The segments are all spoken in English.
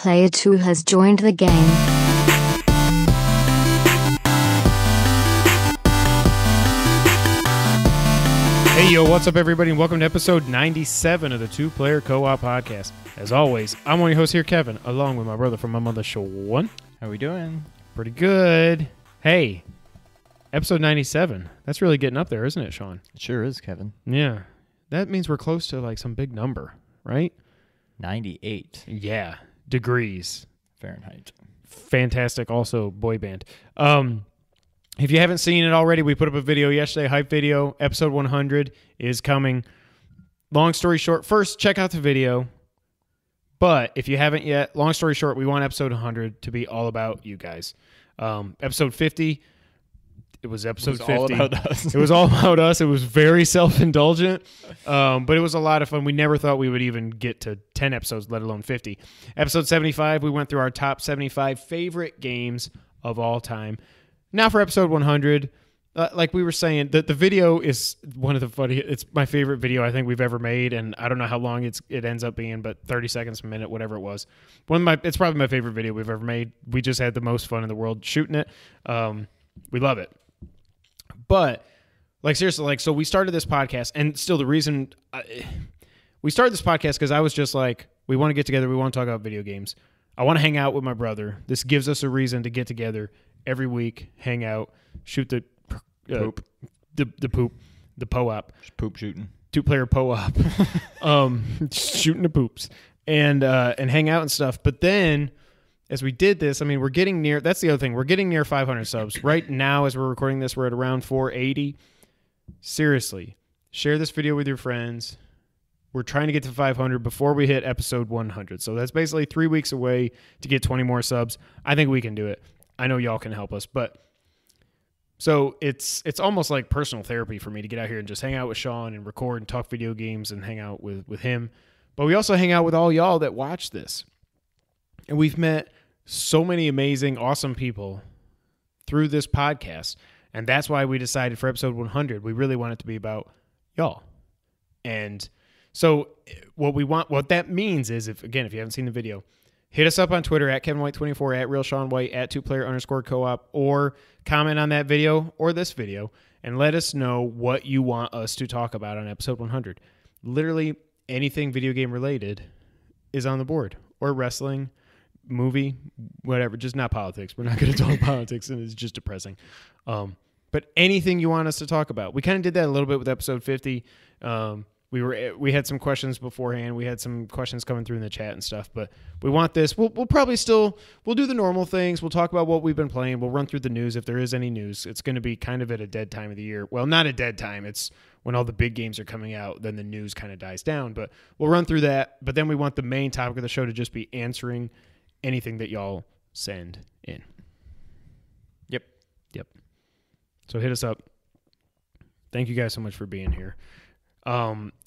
Player 2 has joined the game. Hey, yo, what's up, everybody, and welcome to episode 97 of the Two Player Co-op Podcast. As always, I'm one of your hosts here, Kevin, along with my brother from my mother, Sean. How we doing? Pretty good. Hey, episode 97. That's really getting up there, isn't it, Sean? It sure is, Kevin. Yeah. That means we're close to, like, some big number, right? 98 Yeah. Degrees. Fahrenheit. Fantastic. Also, boy band. If you haven't seen it already, we put up a video yesterday, hype video. Episode 100 is coming. Long story short, first, check out the video. But if you haven't yet, long story short, we want episode 100 to be all about you guys. Episode 50, it was episode 50. All about us. It was all about us. It was very self-indulgent, but it was a lot of fun. We never thought we would even get to 10 episodes, let alone 50. Episode 75, we went through our top 75 favorite games of all time. Now for episode 100, like we were saying, the video is one of the funniest. It's my favorite video I think we've ever made, and I don't know how long it ends up being, but 30 seconds, a minute, whatever it was. It's probably my favorite video we've ever made. We just had the most fun in the world shooting it. We love it. But, like, seriously, like, so we started this podcast, and still the reason we started this podcast because I was just like, we want to get together, we want to talk about video games. I want to hang out with my brother. This gives us a reason to get together every week, hang out, shoot the poop, the po-op. Just poop shooting. Two-player po-op. Shooting the poops. And hang out and stuff. But then, as we did this, I mean, we're getting near, that's the other thing, we're getting near 500 subs. Right now, as we're recording this, we're at around 480. Seriously, share this video with your friends. We're trying to get to 500 before we hit episode 100. So that's basically 3 weeks away to get 20 more subs. I think we can do it. I know y'all can help us, but so it's almost like personal therapy for me to get out here and just hang out with Sean and record and talk video games and hang out with him. But we also hang out with all y'all that watch this. And we've met so many amazing, awesome people through this podcast. And that's why we decided for episode 100, we really want it to be about y'all. And so what that means is, if you haven't seen the video, hit us up on Twitter at KevinWhite24, at RealSeanWhite, at 2player_co-op, or comment on that video or this video and let us know what you want us to talk about on episode 100. Literally anything video game related is on the board, or wrestling, movie, whatever, just not politics. We're not going to talk politics, and it's just depressing. But anything you want us to talk about. We kind of did that a little bit with episode 50. We had some questions beforehand. We had some questions coming through in the chat and stuff, but we want this. We'll probably we'll do the normal things. We'll talk about what we've been playing. We'll run through the news if there is any news. It's going to be kind of at a dead time of the year. Well, not a dead time. It's when all the big games are coming out, then the news kind of dies down, but we'll run through that. But then we want the main topic of the show to just be answering anything that y'all send in. Yep. So hit us up. Thank you guys so much for being here.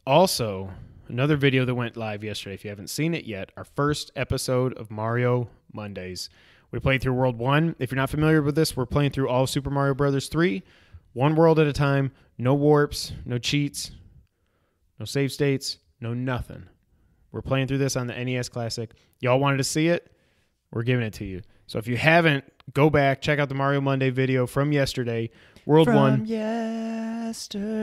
Also, another video that went live yesterday, if you haven't seen it yet, our first episode of Mario Mondays. We played through World 1. If you're not familiar with this, we're playing through all of Super Mario Bros. 3, one world at a time, no warps, no cheats, no save states, no nothing. We're playing through this on the NES Classic. Y'all wanted to see it? We're giving it to you. So if you haven't, go back, check out the Mario Monday video from yesterday, World 1. From yesterday.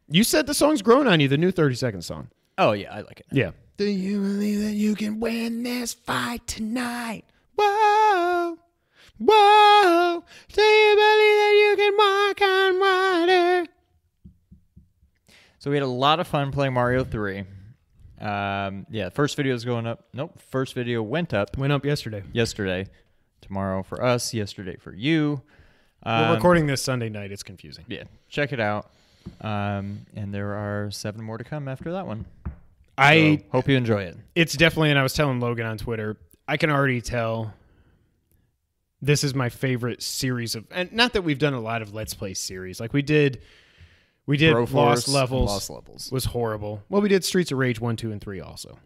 You said the song's grown on you, the new 30-second song. Oh, yeah, I like it. Yeah. Do you believe that you can win this fight tonight? Whoa, whoa, do you believe that you can walk on water? So we had a lot of fun playing Mario 3. First video is going up. Nope, first video went up. Went up yesterday. Tomorrow for us, yesterday for you. We're recording this Sunday night. It's confusing. Yeah, check it out. And there are 7 more to come after that one. I hope you enjoy it. It's definitely, and I was telling Logan on Twitter, I can already tell this is my favorite series of, and not that we've done a lot of Let's Play series. Like we did Lost Levels. Was horrible. Well, we did Streets of Rage 1, 2, and 3 also.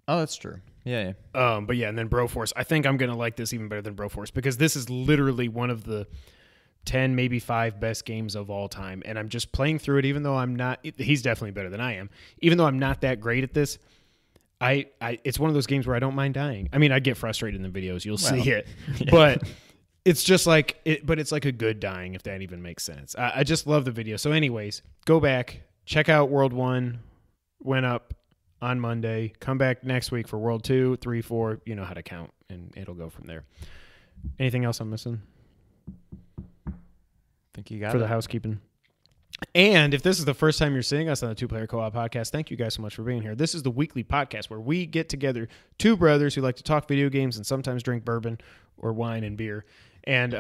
Oh, that's true. Yeah. But yeah, and then Broforce. I think I'm going to like this even better than Broforce because this is literally one of the 10, maybe 5 best games of all time. And I'm just playing through it, even though I'm not, he's definitely better than I am. Even though I'm not that great at this, it's one of those games where I don't mind dying. I mean, I get frustrated in the videos. You'll see it. Yeah. But it's just like but it's like a good dying, if that even makes sense. I just love the video. So anyways, go back, check out World 1 went up on Monday. Come back next week for World 2, 3, 4. You know how to count, and it'll go from there. Anything else I'm missing? I think you got for it. the housekeeping. And if this is the first time you're seeing us on the Two Player Co-op podcast, thank you guys so much for being here. This is the weekly podcast where we get together, two brothers who like to talk video games and sometimes drink bourbon or wine and beer and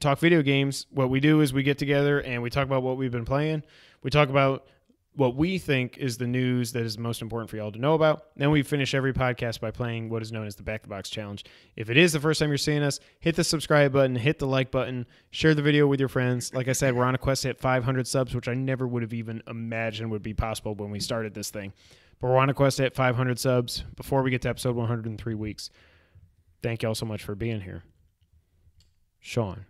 talk video games. What we do is we get together and we talk about what we've been playing. We talk about what we think is the news that is most important for y'all to know about. Then we finish every podcast by playing what is known as the Back the Box Challenge. If it is the first time you're seeing us, hit the subscribe button, hit the like button, share the video with your friends. Like I said, we're on a quest to hit 500 subs, which I never would have even imagined would be possible when we started this thing. But we're on a quest to hit 500 subs before we get to episode 100 in 3 weeks. Thank y'all so much for being here. Sean.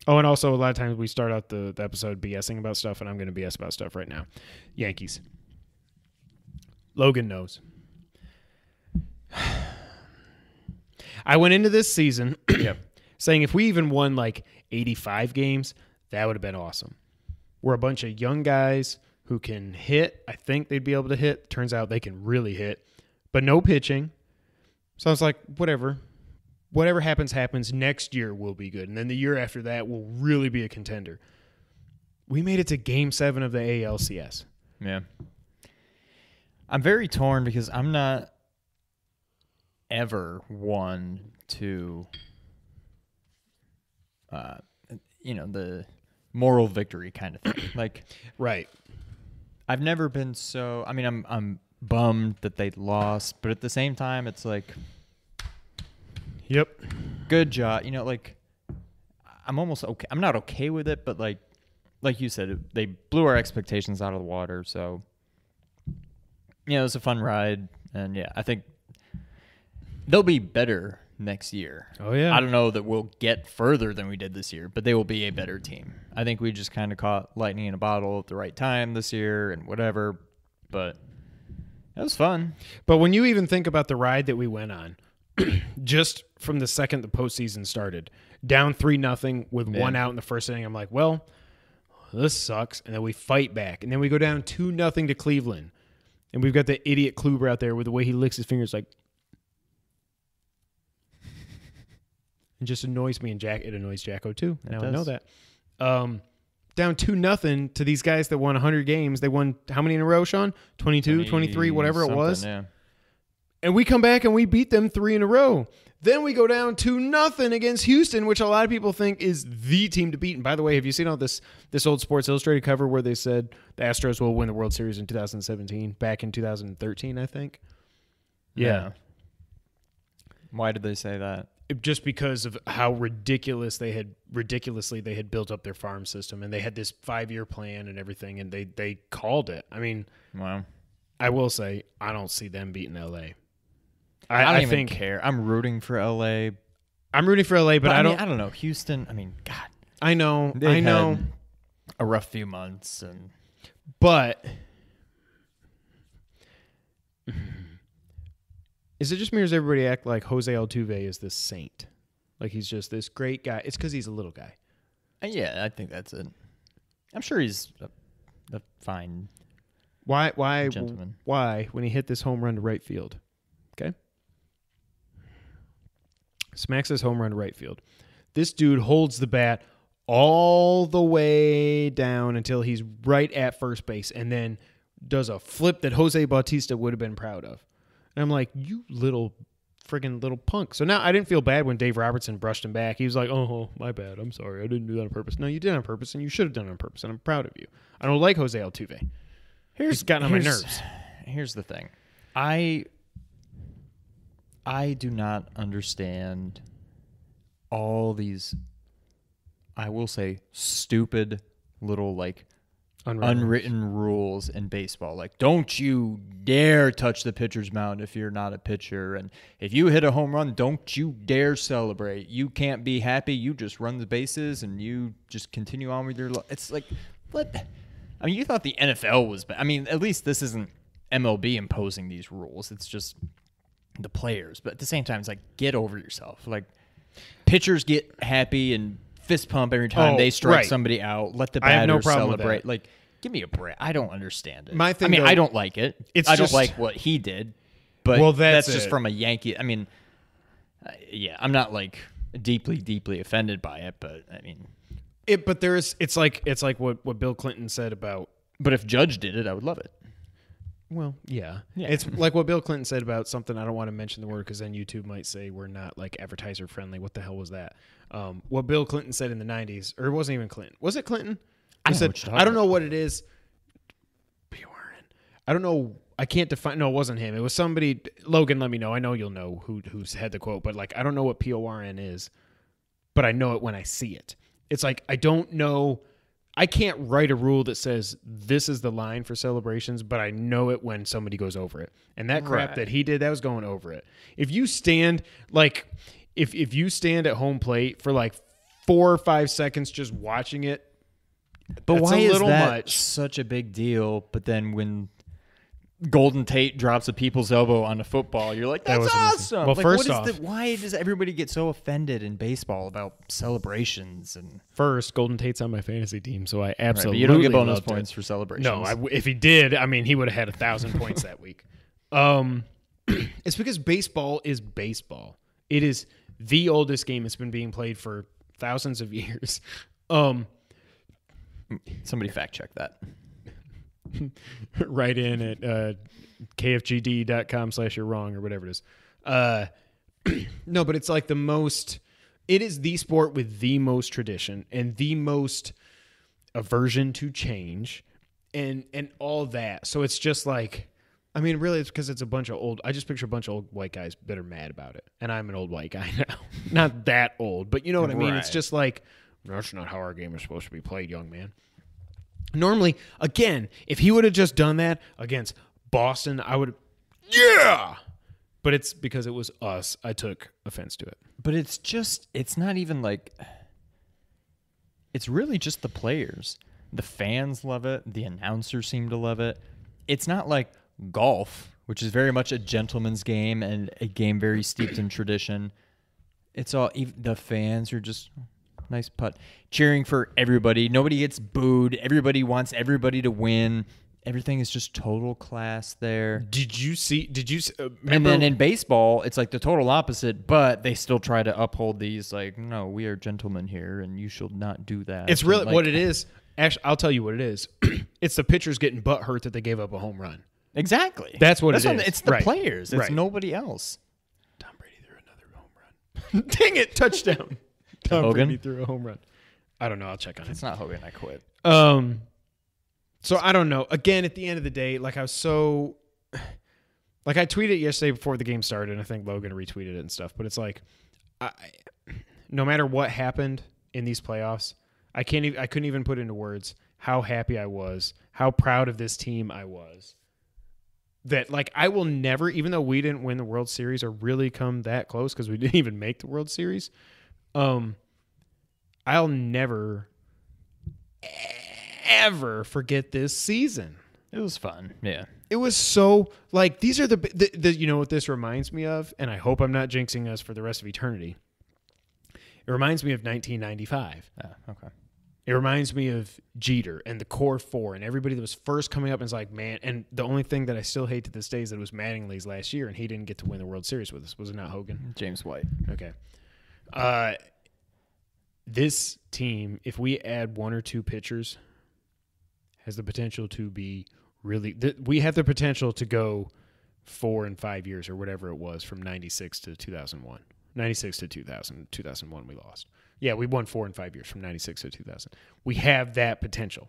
Oh, and also a lot of times we start out the episode BSing about stuff, and I'm going to BS about stuff right now. Yankees. Logan knows. I went into this season saying if we even won like 85 games, that would have been awesome. We're a bunch of young guys who can hit. I think they'd be able to hit. Turns out they can really hit, but no pitching. So I was like, whatever. Whatever happens. Next year will be good. And then the year after that will really be a contender. We made it to Game 7 of the ALCS. Yeah. I'm very torn because I'm not ever one to, the moral victory kind of thing. Like, right. I've never been so, I mean, I'm bummed that they lost, but at the same time, it's like, yep. good job. I'm almost okay. I'm not okay with it, but like you said, they blew our expectations out of the water. So, it was a fun ride. And yeah, I think they'll be better next year. Oh, yeah. I don't know that we'll get further than we did this year, but they will be a better team. I think we just kind of caught lightning in a bottle at the right time this year and whatever, but it was fun. But when you even think about the ride that we went on, just from the second the postseason started, down 3-0 with one out in the first inning, I'm like, well, this sucks. And then we fight back. And then we go down 2-0 to Cleveland. And we've got the idiot Kluber out there with the way he licks his fingers like. It just annoys me, and it annoys Jacko too. Now I know that. Down 2-0 to these guys that won 100 games. They won how many in a row, Sean? 22, 23, whatever it was. Yeah. And we come back and we beat them 3 in a row. Then we go down 2-0 against Houston, which a lot of people think is the team to beat. And by the way, have you seen all this old Sports Illustrated cover where they said the Astros will win the World Series in 2017, back in 2013, I think? Yeah. Why did they say that? Just because of how ridiculously they had built up their farm system, and they had this 5-year plan and everything, and they called it. I mean, wow. I will say I don't see them beating LA. I don't even care. I'm rooting for LA. I'm rooting for LA, but I don't know. Houston, I mean, God. I know. They've had a rough few months, but is it just me or does everybody act like Jose Altuve is this saint? Like he's just this great guy. It's because he's a little guy. Yeah, I think that's it. I'm sure he's a fine gentleman. Why, when he hit this home run to right field, okay? Smacks his home run to right field. This dude holds the bat all the way down until he's right at first base and then does a flip that Jose Bautista would have been proud of. And I'm like, you friggin' little punk. So now I didn't feel bad when Dave Robertson brushed him back. He was like, oh, my bad. I'm sorry. I didn't do that on purpose. No, you did it on purpose, and you should have done it on purpose, and I'm proud of you. I don't like Jose Altuve. He's gotten on my nerves. Here's the thing. I do not understand all these, I will say, stupid little, like, unwritten rules in baseball. Like, don't you dare touch the pitcher's mound if you're not a pitcher. And if you hit a home run, don't you dare celebrate. You can't be happy. You just run the bases and you just continue on with your life. It's like, what? I mean, you thought the NFL was bad. I mean, at least this isn't MLB imposing these rules. It's just the players. But at the same time, it's like, get over yourself. Like, pitchers get happy and fist pump every time they strike somebody out. Let the batter celebrate. Like, give me a break. I don't understand it. I don't like it. I don't like what he did. But that's just from a Yankee. I mean, I'm not like deeply, deeply offended by it. But I mean, But it's like what Bill Clinton said about. But if Judge did it, I would love it. Well, yeah. It's like what Bill Clinton said about something. I don't want to mention the word because then YouTube might say we're not like advertiser friendly. What the hell was that? What Bill Clinton said in the 90s, or it wasn't even Clinton. Was it Clinton? I don't know what it is. I don't know. I can't define. No, it wasn't him. It was somebody. Logan, let me know. I know you'll know who's had the quote, but like I don't know what PORN is, but I know it when I see it. It's like I don't know. I can't write a rule that says this is the line for celebrations, but I know it when somebody goes over it. And that crap that he did, that was going over it. If you stand like if you stand at home plate for like 4 or 5 seconds just watching it, but why is that such a big deal? But then when Golden Tate drops a people's elbow on a football, you're like, that's awesome. Well, like, first off, why does everybody get so offended in baseball about celebrations? And first, Golden Tate's on my fantasy team, so I absolutely you don't get bonus points for celebrations. No, if he did, I mean, he would have had 1,000 points that week. It's because baseball is baseball. It is the oldest game. It's been being played for thousands of years. Somebody fact check that. Right in at kfgd.com/you're wrong or whatever it is. No, but it's like it is the sport with the most tradition and the most aversion to change and all that. So it's just like, I mean, really it's because it's I just picture a bunch of old white guys that are mad about it. And I'm an old white guy now. Not that old, but you know what I mean? It's just like, that's not how our game is supposed to be played, young man. Normally, again, if he would have just done that against Boston, I would have, But it's because it was us. I took offense to it. But it's not even like, it's really just the players. The fans love it. The announcers seem to love it. It's not like golf, which is very much a gentleman's game and a game very steeped in tradition. It's all, the fans are just... Nice putt. Cheering for everybody. Nobody gets booed. Everybody wants everybody to win. Everything is just total class there. Did you see? And then in baseball, it's like the total opposite, but they still try to uphold these like, no, we are gentlemen here, and you shall not do that. It's really what it is. Actually, I'll tell you what it is. It's the pitchers getting butt hurt that they gave up a home run. Exactly. That's what it is. It's the players. It's nobody else. Tom Brady threw another home run. Dang it! Touchdown. Tom Hogan? Brady threw a home run. I don't know. I'll check on it. It's not Hogan. I quit. So I don't know. Again, at the end of the day, like I was so... Like I tweeted yesterday before the game started, and I think Logan retweeted it and stuff, but it's like, no matter what happened in these playoffs, I couldn't even put into words how happy I was, how proud of this team I was. That, like, I will never, even though we didn't win the World Series or really come that close because we didn't even make the World Series... I'll never, ever forget this season. It was fun. Yeah. It was so, like, these are the you know what this reminds me of? And I hope I'm not jinxing us for the rest of eternity. It reminds me of 1995. Okay. It reminds me of Jeter and the Core Four and everybody that was first coming up and was like, man, and the only thing that I still hate to this day is that it was Mattingly's last year and he didn't get to win the World Series with us. Was it not Hogan? James White. Okay. This team, if we add 1 or 2 pitchers, has the potential to be really... we have the potential to go 4 and 5 years or whatever it was from 96 to 2001. 96 to 2000. 2001 we lost. Yeah, we won 4 and 5 years from 96 to 2000. We have that potential.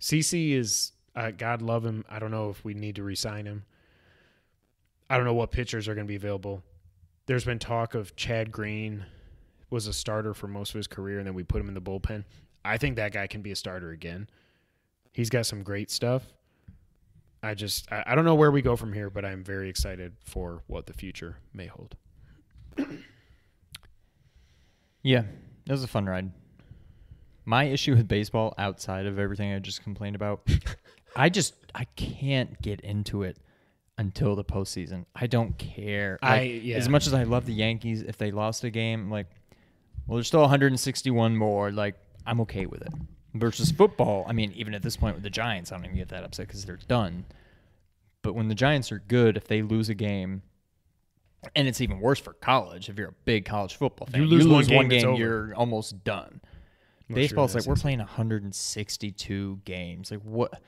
CC is... God love him. I don't know if we need to re-sign him. I don't know what pitchers are going to be available. There's been talk of Chad Green... was a starter for most of his career, and then we put him in the bullpen. I think that guy can be a starter again. He's got some great stuff. I don't know where we go from here, but I'm very excited for what the future may hold. Yeah, it was a fun ride. My issue with baseball, outside of everything I just complained about, I can't get into it. until the postseason. I don't care. As much as I love the Yankees, if they lost a game, I'm like, well, there's still 161 more. Like, I'm okay with it. Versus football, I mean, even at this point with the Giants, I don't even get that upset because they're done. But when the Giants are good, if they lose a game, and it's even worse for college, if you're a big college football fan, you lose one game, you're almost done. Baseball's like, we're playing 162 games. Like, what?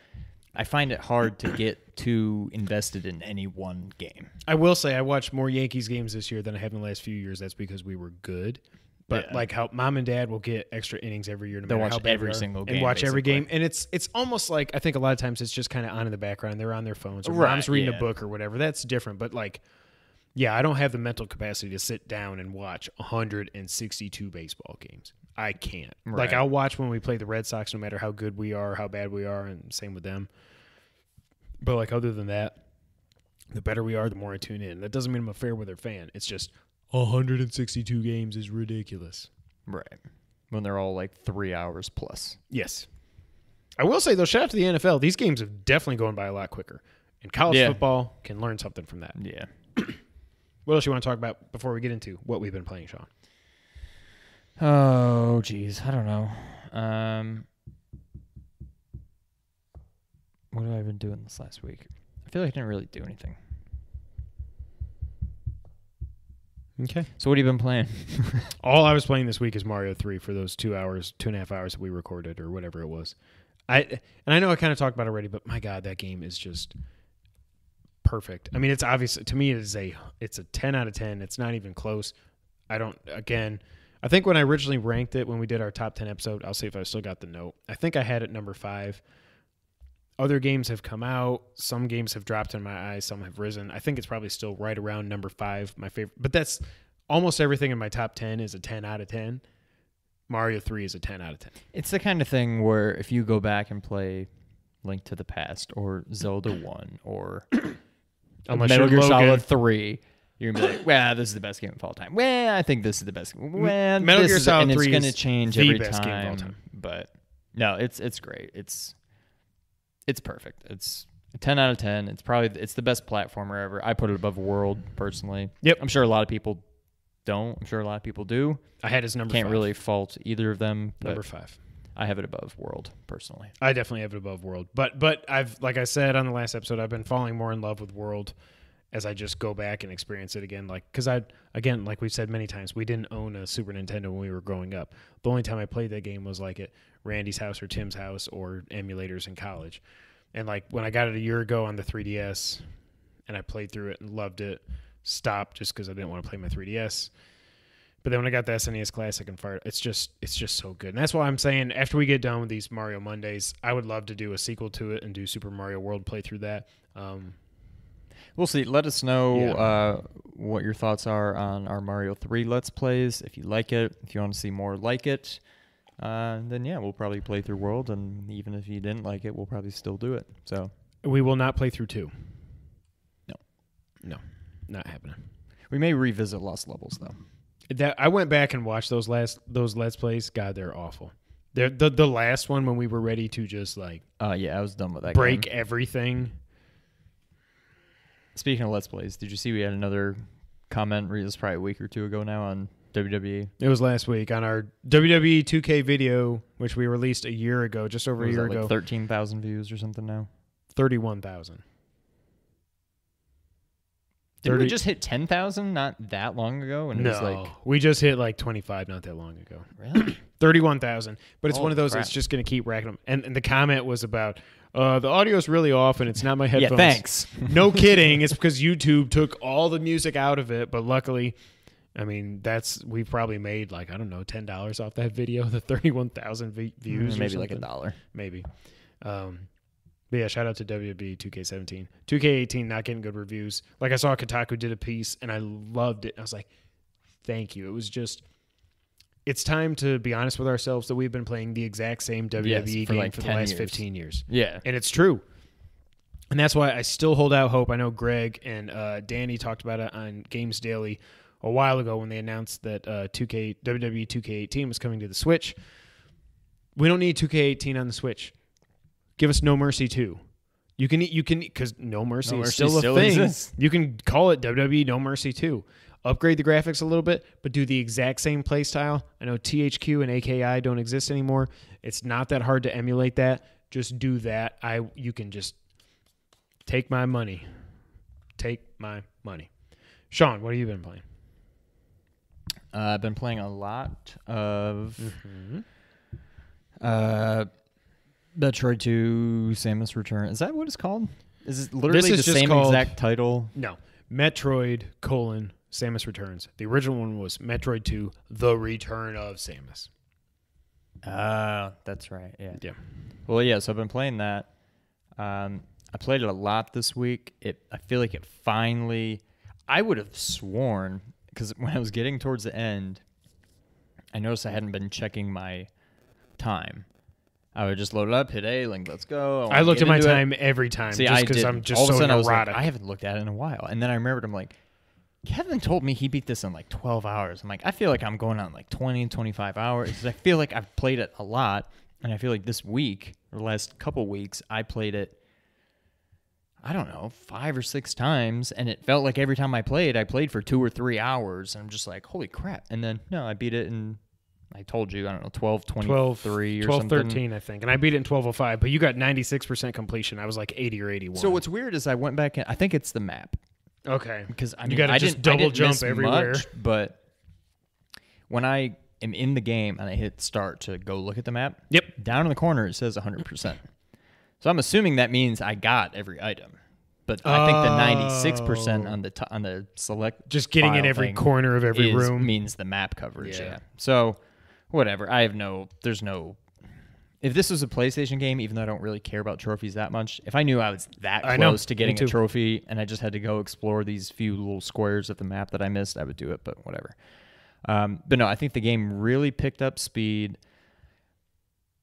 I find it hard to get too invested in any one game. I will say I watched more Yankees games this year than I have in the last few years. That's because we were good. But like how mom and dad will get extra innings every year, no matter how bad every single game, and watch every game. And it's almost like I think a lot of times it's just kind of on in the background. They're on their phones, or mom's reading a book or whatever. That's different. But like, yeah, I don't have the mental capacity to sit down and watch 162 baseball games. I can't. Right. Like I'll watch when we play the Red Sox, no matter how good we are, how bad we are, and same with them. But like other than that, the better we are, the more I tune in. That doesn't mean I'm a fair weather fan. It's just 162 games is ridiculous. Right. When they're all like 3 hours plus. Yes. I will say, though, shout out to the NFL. These games have definitely gone by a lot quicker. And college football can learn something from that. Yeah. What else you want to talk about before we get into what we've been playing, Sean? Oh, geez. I don't know. What have I been doing this last week? I feel like I didn't really do anything. Okay. So what have you been playing? All I was playing this week is Mario 3 for those 2.5 hours that we recorded or whatever it was. I know I kind of talked about it already, but my God, that game is just perfect. I mean, it's obvious to me. It's a 10 out of 10. It's not even close. I think when I originally ranked it when we did our top 10 episode, I'll see if I still got the note. I think I had it number 5. Other games have come out. Some games have dropped in my eyes. Some have risen. I think it's probably still right around number 5, my favorite. But that's almost everything in my top 10 is a 10 out of 10. Mario 3 is a 10 out of 10. It's the kind of thing where if you go back and play Link to the Past or Zelda 1 or Metal Gear Solid 3, you're going to be like, well, this is the best game of all time. Well, I think this is the best game. Well, Metal Gear Solid 3 is going to change the every best game of all time. time. But no, it's great. It's perfect. It's a 10 out of 10. It's the best platformer ever. I put it above World personally. Yep. I'm sure a lot of people don't. I'm sure a lot of people do. I had his number 5. Can't really fault either of them. Number 5. I have it above World personally. I definitely have it above World. But I've, like I said on the last episode, I've been falling more in love with World as I just go back and experience it again. Like, because again, like we've said many times, we didn't own a Super Nintendo when we were growing up. The only time I played that game was like at Randy's house or Tim's house or emulators in college. And like when I got it a year ago on the 3DS and I played through it and loved it, stopped just because I didn't want to play my 3DS. But then when I got the SNES Classic and fired, it's just so good. And that's why I'm saying after we get done with these Mario Mondays, I would love to do a sequel to it and do Super Mario World, play through that. We'll see. Let us know what your thoughts are on our Mario 3 Let's Plays. If you like it, if you want to see more like it, then yeah, we'll probably play through World. And even if you didn't like it, we'll probably still do it. So we will not play through 2. No, not happening. We may revisit Lost Levels though. I went back and watched those Let's Plays. God, they're awful. They're the last one when we were ready to just like I was done with that. Break game. Everything. Speaking of Let's Plays, did you see we had another comment? It was probably a week or two ago now on WWE. It was last week on our WWE 2K video, which we released a year ago, just over a year ago. 13,000 views or something now. 31,000. Didn't we just hit 10,000 not that long ago? And no, we just hit like 25 not that long ago. Really? 31,000. But it's one of those that's just going to keep racking them. And the comment was about, the audio is really off and it's not my headphones. Yeah, thanks. No kidding. It's because YouTube took all the music out of it. But luckily, I mean, we've probably made like, I don't know, $10 off that video, the 31,000 views. Maybe like $1. Maybe. But yeah, shout out to WWE 2K17. 2K18 not getting good reviews. Like I saw Kotaku did a piece and I loved it. I was like, thank you. It was just, it's time to be honest with ourselves that we've been playing the exact same WWE game for the last 15 years. Yeah. And it's true. And that's why I still hold out hope. I know Greg and Danny talked about it on Games Daily a while ago when they announced that WWE 2K18 was coming to the Switch. We don't need 2K18 on the Switch. Give us No Mercy 2. You can because No Mercy No is Mercy still a still thing. exists. You can call it WWE No Mercy 2. Upgrade the graphics a little bit, but do the exact same play style. I know THQ and AKI don't exist anymore. It's not that hard to emulate that. Just do that. You can just take my money. Take my money. Sean, what have you been playing? I've been playing a lot of Metroid 2, Samus Returns. Is that what it's called? Is it literally the same exact title? No. Metroid, Samus Returns. The original one was Metroid 2, The Return of Samus. That's right. Yeah. Yeah. Well, yeah, so I've been playing that. I played it a lot this week. I feel like it finally... I would have sworn, because when I was getting towards the end, I noticed I hadn't been checking my time. I would just load it up, hit A, like, let's go. I looked at my time every time, See, just because I'm just all of a so sudden neurotic. I was like, I haven't looked at it in a while. And then I remembered, I'm like, Kevin told me he beat this in like 12 hours. I'm like, I feel like I'm going on like 20, 25 hours. Because I feel like I've played it a lot. And I feel like this week, or the last couple weeks, I played it, I don't know, 5 or 6 times. And it felt like every time I played for 2 or 3 hours. And I'm just like, holy crap. And then, no, I beat it in, I told you, I don't know, 12:23 or 12, something. 13, I think. And I beat it in 12:05, but you got 96% completion. I was like 80 or 81. So what's weird is I went back and I think it's the map. Okay. Because I mean, you got to just double jump everywhere. Much, but when I am in the game and I hit start to go look at the map, yep, down in the corner it says 100%. So I'm assuming that means I got every item. But I think the 96% on the select just getting in every corner of every room means the map coverage. Yeah. So whatever. If this was a PlayStation game, even though I don't really care about trophies that much, if I knew I was that close to getting a trophy and I just had to go explore these few little squares of the map that I missed, I would do it, but whatever. But no, I think the game really picked up speed.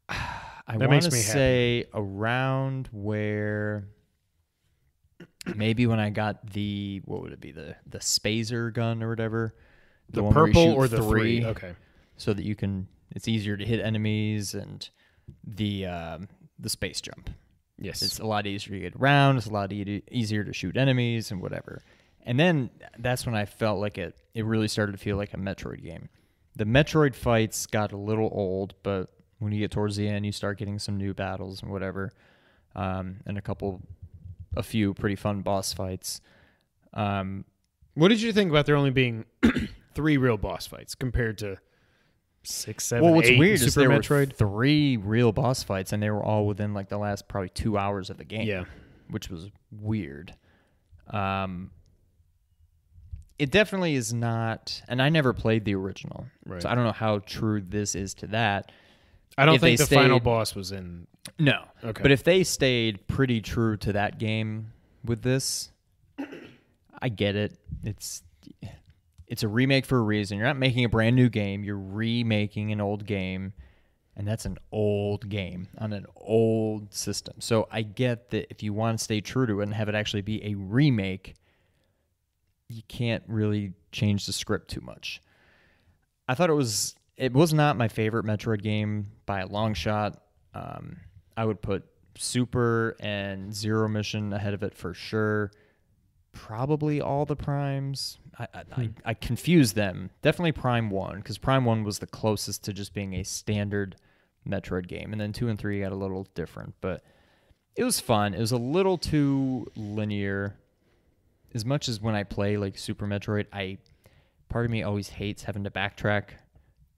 I want to say around where maybe when I got the, what would it be, the Spazer gun or whatever. The purple or the 3? Okay. So that you can, it's easier to hit enemies and... the space jump. Yes. It's a lot easier to get around. It's a lot easier to shoot enemies and whatever. And then that's when I felt like it really started to feel like a Metroid game. The Metroid fights got a little old, but when you get towards the end, you start getting some new battles and whatever, and a few pretty fun boss fights. What did you think about there only being 3 real boss fights compared to 6, 7, well, what's 8 weird Super is there Metroid? were 3 real boss fights, and they were all within like the last probably 2 hours of the game. Yeah, which was weird. It definitely is not, and I never played the original, right. So I don't know how true this is to that. I don't think the final boss was in. No, okay. But if they stayed pretty true to that game with this, I get it. It's a remake for a reason. You're not making a brand new game. You're remaking an old game, and that's an old game on an old system. So I get that if you want to stay true to it and have it actually be a remake, you can't really change the script too much. I thought it was not my favorite Metroid game by a long shot. I would put Super and Zero Mission ahead of it for sure. Probably all the Primes. I confuse them. Definitely Prime 1, because Prime 1 was the closest to just being a standard Metroid game. And then 2 and 3 got a little different. But it was fun. It was a little too linear. As much as when I play like Super Metroid, part of me always hates having to backtrack.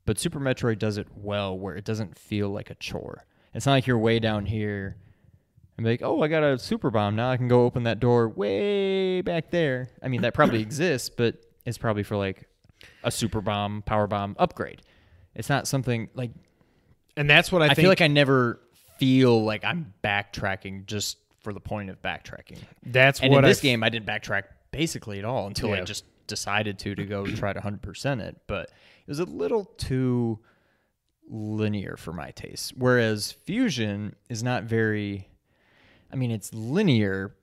But Super Metroid does it well where it doesn't feel like a chore. It's not like you're way down here and be like, oh, I got a super bomb. Now I can go open that door way back there. I mean, that probably exists, but it's probably for like a super bomb, power bomb upgrade. It's not something like... And that's what I think... I feel like I never feel like I'm backtracking just for the point of backtracking. And in this game, I didn't backtrack basically at all until I just decided to go try to 100% it. But it was a little too linear for my taste. Whereas Fusion is not very... I mean, it's linear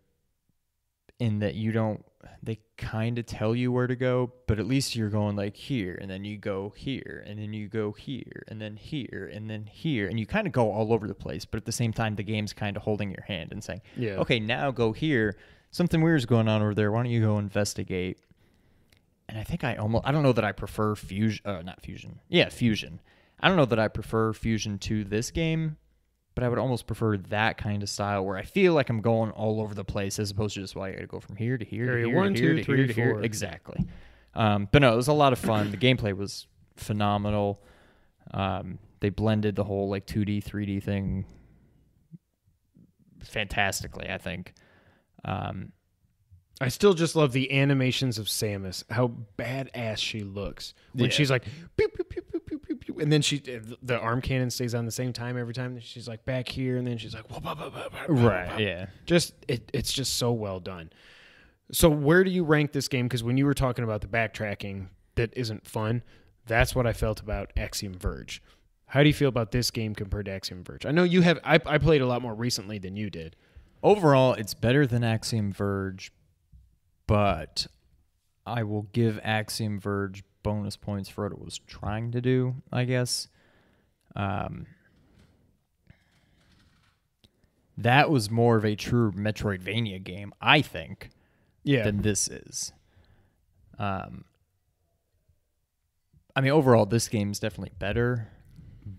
in that you don't... they kind of tell you where to go, but at least you're going like here, and then you go here, and then you go here, and then here, and then here, and you kind of go all over the place. But at the same time, the game's kind of holding your hand and saying, okay, now go here. Something weird's going on over there. Why don't you go investigate? And I think I don't know that I prefer Fusion. Not Fusion. Yeah, Fusion. I don't know that I prefer Fusion to this game, but I would almost prefer that kind of style where I feel like I'm going all over the place as opposed to just, well, I got to go from here to here to here to here to here to here. Exactly. But no, it was a lot of fun. The gameplay was phenomenal. They blended the whole like 2D, 3D thing fantastically, I think. I still just love the animations of Samus, how badass she looks when she's like, pew, pew, pew, pew, pew, pew, pew, and then the arm cannon stays on the same time every time. She's like back here, and then she's like, whoa, whoa, whoa, whoa, whoa, right, whoa. yeah. Just it's just so well done. So where do you rank this game? Because when you were talking about the backtracking that isn't fun, that's what I felt about Axiom Verge. How do you feel about this game compared to Axiom Verge? I know you have. I played a lot more recently than you did. Overall, it's better than Axiom Verge, but I will give Axiom Verge bonus points for what it was trying to do, I guess. That was more of a true Metroidvania game, I think, than this is. I mean, overall, this game is definitely better,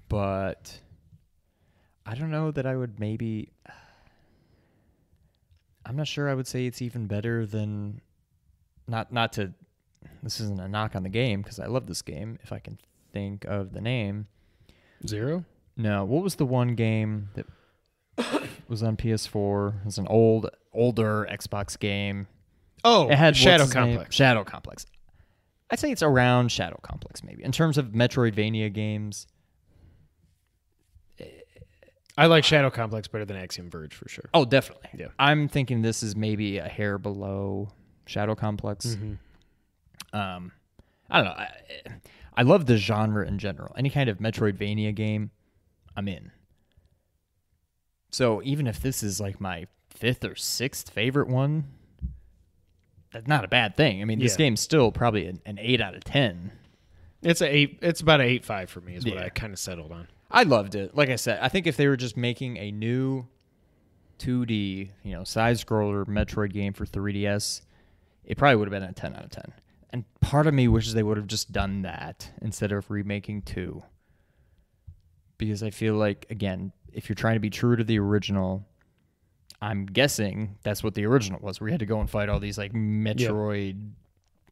but I don't know that I would maybe... I'm not sure I would say it's even better than... Not to... This isn't a knock on the game, because I love this game, if I can think of the name. Zero? No. What was the one game that was on PS4? It was an older Xbox game. Oh, it had Shadow Complex. Shadow Complex. I'd say it's around Shadow Complex, maybe. In terms of Metroidvania games... I like Shadow Complex better than Axiom Verge for sure. Oh, definitely. Yeah. I'm thinking this is maybe a hair below Shadow Complex. Mm-hmm. I don't know. I love the genre in general. Any kind of Metroidvania game, I'm in. So even if this is like my 5th or 6th favorite one, that's not a bad thing. I mean, this game's still probably an 8 out of 10. It's about an 8.5 for me is what I kind of settled on. I loved it. Like I said, I think if they were just making a new 2D, side-scroller Metroid game for 3DS, it probably would have been a 10 out of 10. And part of me wishes they would have just done that instead of remaking 2. Because I feel like, again, if you're trying to be true to the original, I'm guessing that's what the original was, where you had to go and fight all these like Metroid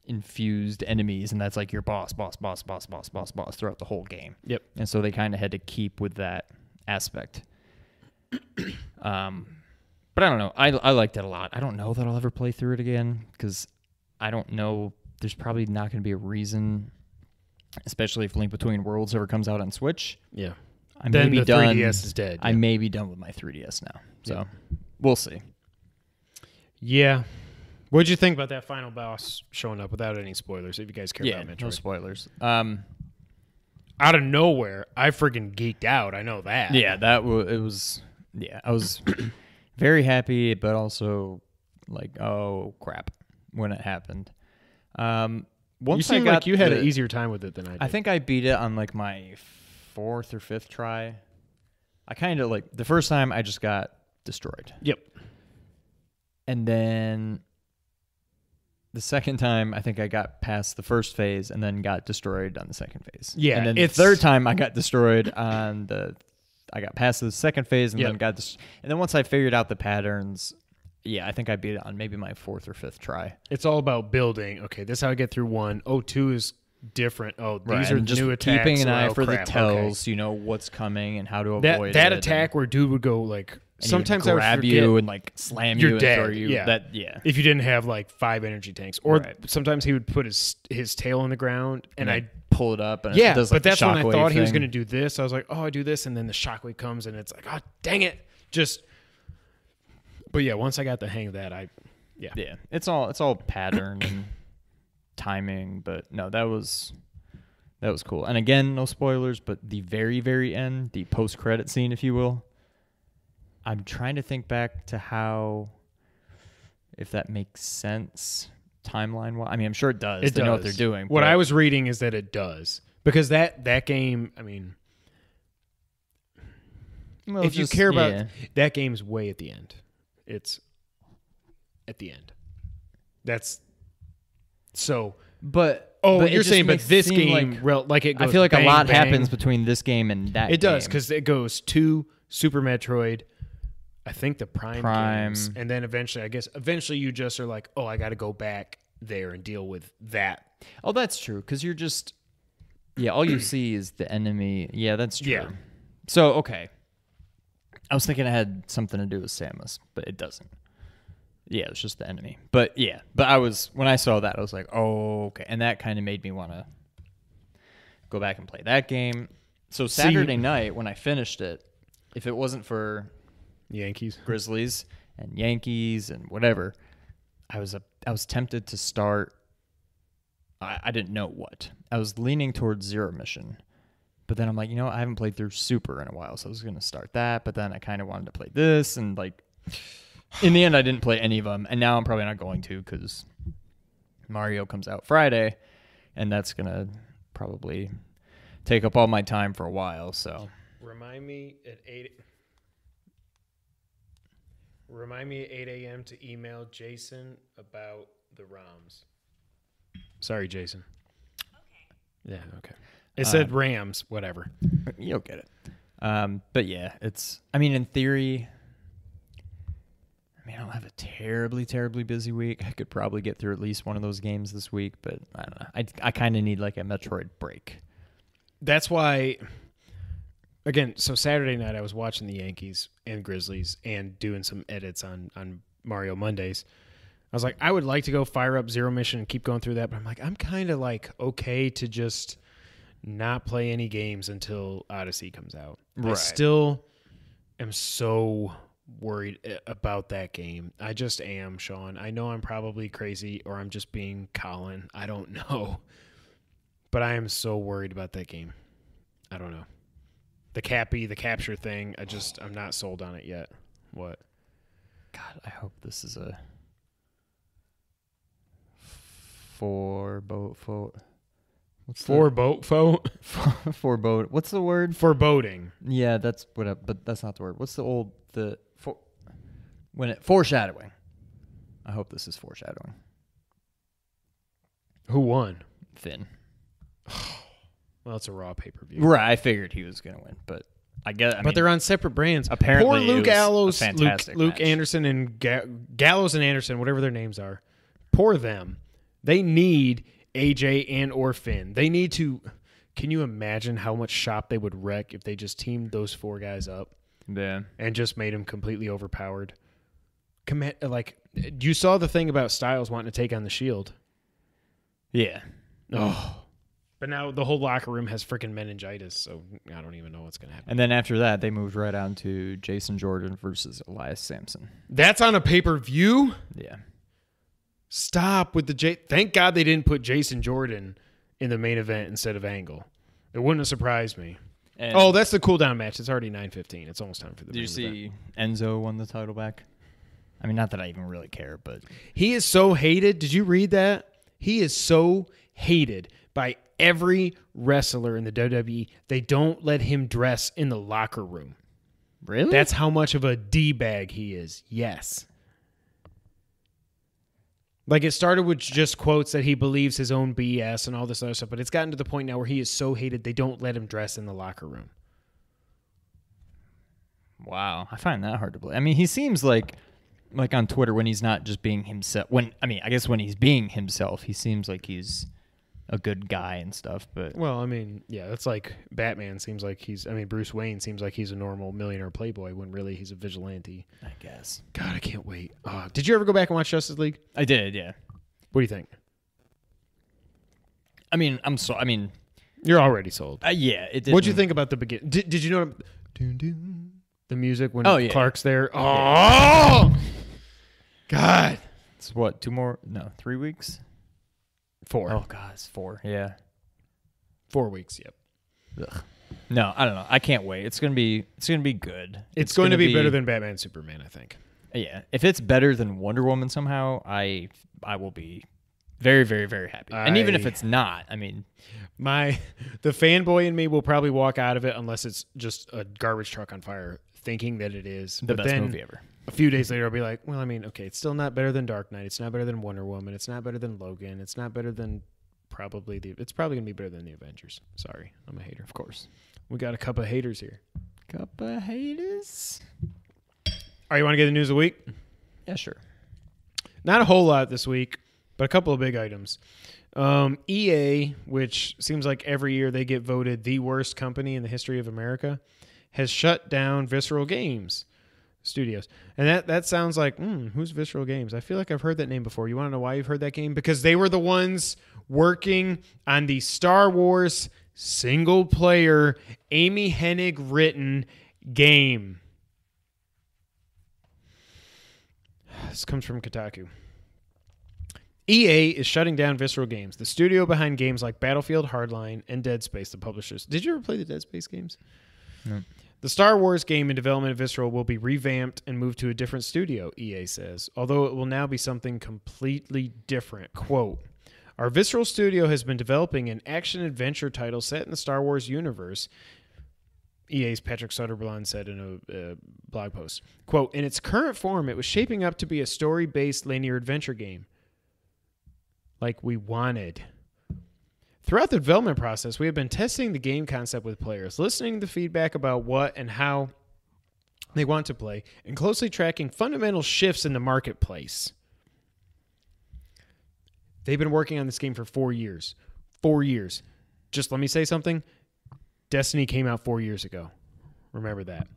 infused enemies, and that's like your boss throughout the whole game. Yep. And so they kind of had to keep with that aspect. But I don't know. I liked it a lot. I don't know that I'll ever play through it again because I don't know. There's probably not going to be a reason, especially if Link Between Worlds ever comes out on Switch. Yeah. Then the 3DS is dead. I may be done with my 3DS now. So we'll see. Yeah. What'd you think about that final boss showing up without any spoilers, if you guys care about Metroid? No spoilers. Out of nowhere, I freaking geeked out. I know that. Yeah, it was... Yeah, I was very happy, but also like, oh, crap, when it happened. Once you seem like you had an easier time with it than I did. I think I beat it on like my 4th or 5th try. I kind of like... The first time, I just got destroyed. Yep. And then... The second time, I think I got past the first phase and then got destroyed on the second phase. Yeah, and then the third time, I got destroyed on I got past the second phase and then got this. And then once I figured out the patterns, I think I beat it on maybe my 4th or 5th try. It's all about building. Okay, this is how I get through 1. Oh, 2 is different. Oh, these are just new attacks. Keeping an eye for crap. the tells, what's coming and how to avoid that attack where dude would go like... Sometimes I would grab you and like slam you and dead. throw you. If you didn't have like 5 energy tanks, or sometimes he would put his tail on the ground and I'd pull it up. And it does, like, but that's when I thought he was going to to do this. I was like, oh, I do this, and then the shockwave comes and it's like, oh, dang it, But yeah, once I got the hang of that, it's all pattern and timing. But no, that was cool. And again, no spoilers, but the very, very end, the post-credit scene, if you will. I'm trying to think back to how, if that makes sense, timeline. I mean, I'm sure it does. It they does. know what they're doing. What I was reading is that it does. Because that game, I mean, well, if you care about that game's way at the end. It's at the end. That's so. But you're saying, but this game, like it goes. I feel like bang, a lot bang. happens between this game and that. It does because it goes to Super Metroid. I think the Prime games, and then eventually you just are like, oh, I got to go back there and deal with that. Oh, that's true. Because you're just, all you see is the enemy. Yeah, that's true. Yeah. So, okay. I was thinking it had something to do with Samus, but it doesn't. Yeah, it's just the enemy. But when I saw that, I was like, oh, okay. And that kind of made me want to go back and play that game. So Saturday night, when I finished it, if it wasn't for Yankees, Grizzlies, and Yankees, and whatever, I was tempted to start. I didn't know what. I was leaning towards Zero Mission, but then I'm like, I haven't played through Super in a while, so I was going to start that. But then I kind of wanted to play this, and like, in the end, I didn't play any of them, and now I'm probably not going to because Mario comes out Friday, and that's gonna probably take up all my time for a while. So remind me at 8 a.m. to email Jason about the ROMs. Sorry, Jason. Okay. Yeah, okay. It said Rams, whatever. You'll get it. But yeah, in theory, I don't have a terribly, terribly busy week. I could probably get through at least one of those games this week, but I don't know. I kind of need like a Metroid break. That's why, again, so Saturday night I was watching the Yankees and Grizzlies and doing some edits on Mario Mondays. I was like, I would like to go fire up Zero Mission and keep going through that, but I'm like, I'm kind of like okay to just not play any games until Odyssey comes out. Right. I still am so worried about that game. I just am, Sean. I know I'm probably crazy or I'm just being Colin. I don't know. But I am so worried about that game. I don't know. The capture thing, I'm not sold on it yet. What? God, I hope this is a foreboding. What's the word? Foreboding. Yeah, but that's not the word. What's foreshadowing. I hope this is foreshadowing. Who won? Finn. Well, it's a Raw pay-per-view. Right, I figured he was going to win, but but they're on separate brands. Apparently, poor Luke Gallows, Luke Anderson, and Gallows and Anderson, whatever their names are. Poor them. They need AJ and or Finn. They need to. Can you imagine how much shop they would wreck if they just teamed those four guys up? Yeah, and just made them completely overpowered. You saw the thing about Styles wanting to take on the Shield. Yeah. Oh. But now the whole locker room has freaking meningitis, so I don't even know what's going to happen. And then after that, they moved right on to Jason Jordan versus Elias Sampson. That's on a pay-per-view? Yeah. Stop with the Thank God they didn't put Jason Jordan in the main event instead of Angle. It wouldn't have surprised me. And that's the cooldown match. It's already 9:15. It's almost time for the main event. Did you see Enzo won the title back? I mean, not that I even really care, but... He is so hated. Did you read that? He is so hated by every wrestler in the WWE. They don't let him dress in the locker room. Really? That's how much of a D-bag he is. Yes. Like, it started with just quotes that he believes his own BS and all this other stuff, but it's gotten to the point now where he is so hated they don't let him dress in the locker room. Wow. I find that hard to believe. I mean, he seems like on Twitter when he's not just being himself. I guess when he's being himself, he seems like he's a good guy and stuff. But well, I mean, yeah, that's like Batman seems like Bruce Wayne seems like he's a normal millionaire playboy when really he's a vigilante. I guess. God, I can't wait. Did you ever go back and watch Justice League? I did, yeah. What do you think? I mean, you're already sold. Yeah, it did. What'd you think about the beginning? Did you know the music when Clark's there? Oh, yeah. God. It's what, 3 weeks? 4. Oh, God, it's 4. Yeah. 4 weeks, yep. Ugh. No, I don't know. I can't wait. It's gonna be good. It's going to be better than Batman Superman, I think. Yeah. If it's better than Wonder Woman somehow, I will be Very, very, very happy. And even if it's not, I mean, the fanboy in me will probably walk out of it unless it's just a garbage truck on fire, thinking that it is the best movie ever. A few days later, I'll be like, well, I mean, okay, it's still not better than Dark Knight. It's not better than Wonder Woman. It's not better than Logan. It's not better than it's probably going to be better than the Avengers. Sorry, I'm a hater. Of course. We got a couple of haters here. Couple of haters. All right, you want to get the news of the week? Yeah, sure. Not a whole lot this week, but a couple of big items. EA, which seems like every year they get voted the worst company in the history of America, has shut down Visceral Games Studios. And that sounds like, who's Visceral Games? I feel like I've heard that name before. You want to know why you've heard that game? Because they were the ones working on the Star Wars single-player, Amy Hennig written game. This comes from Kotaku. EA is shutting down Visceral Games, the studio behind games like Battlefield Hardline and Dead Space, the publishers. Did you ever play the Dead Space games? No. The Star Wars game in development of Visceral will be revamped and moved to a different studio, EA says, although it will now be something completely different. Quote, our Visceral studio has been developing an action-adventure title set in the Star Wars universe, EA's Patrick Soderblom said in a blog post. Quote, in its current form, it was shaping up to be a story-based linear adventure game. Like we wanted. Throughout the development process, we have been testing the game concept with players, listening to feedback about what and how they want to play, and closely tracking fundamental shifts in the marketplace. They've been working on this game for 4 years. 4 years. Just let me say something. Destiny came out 4 years ago. Remember that.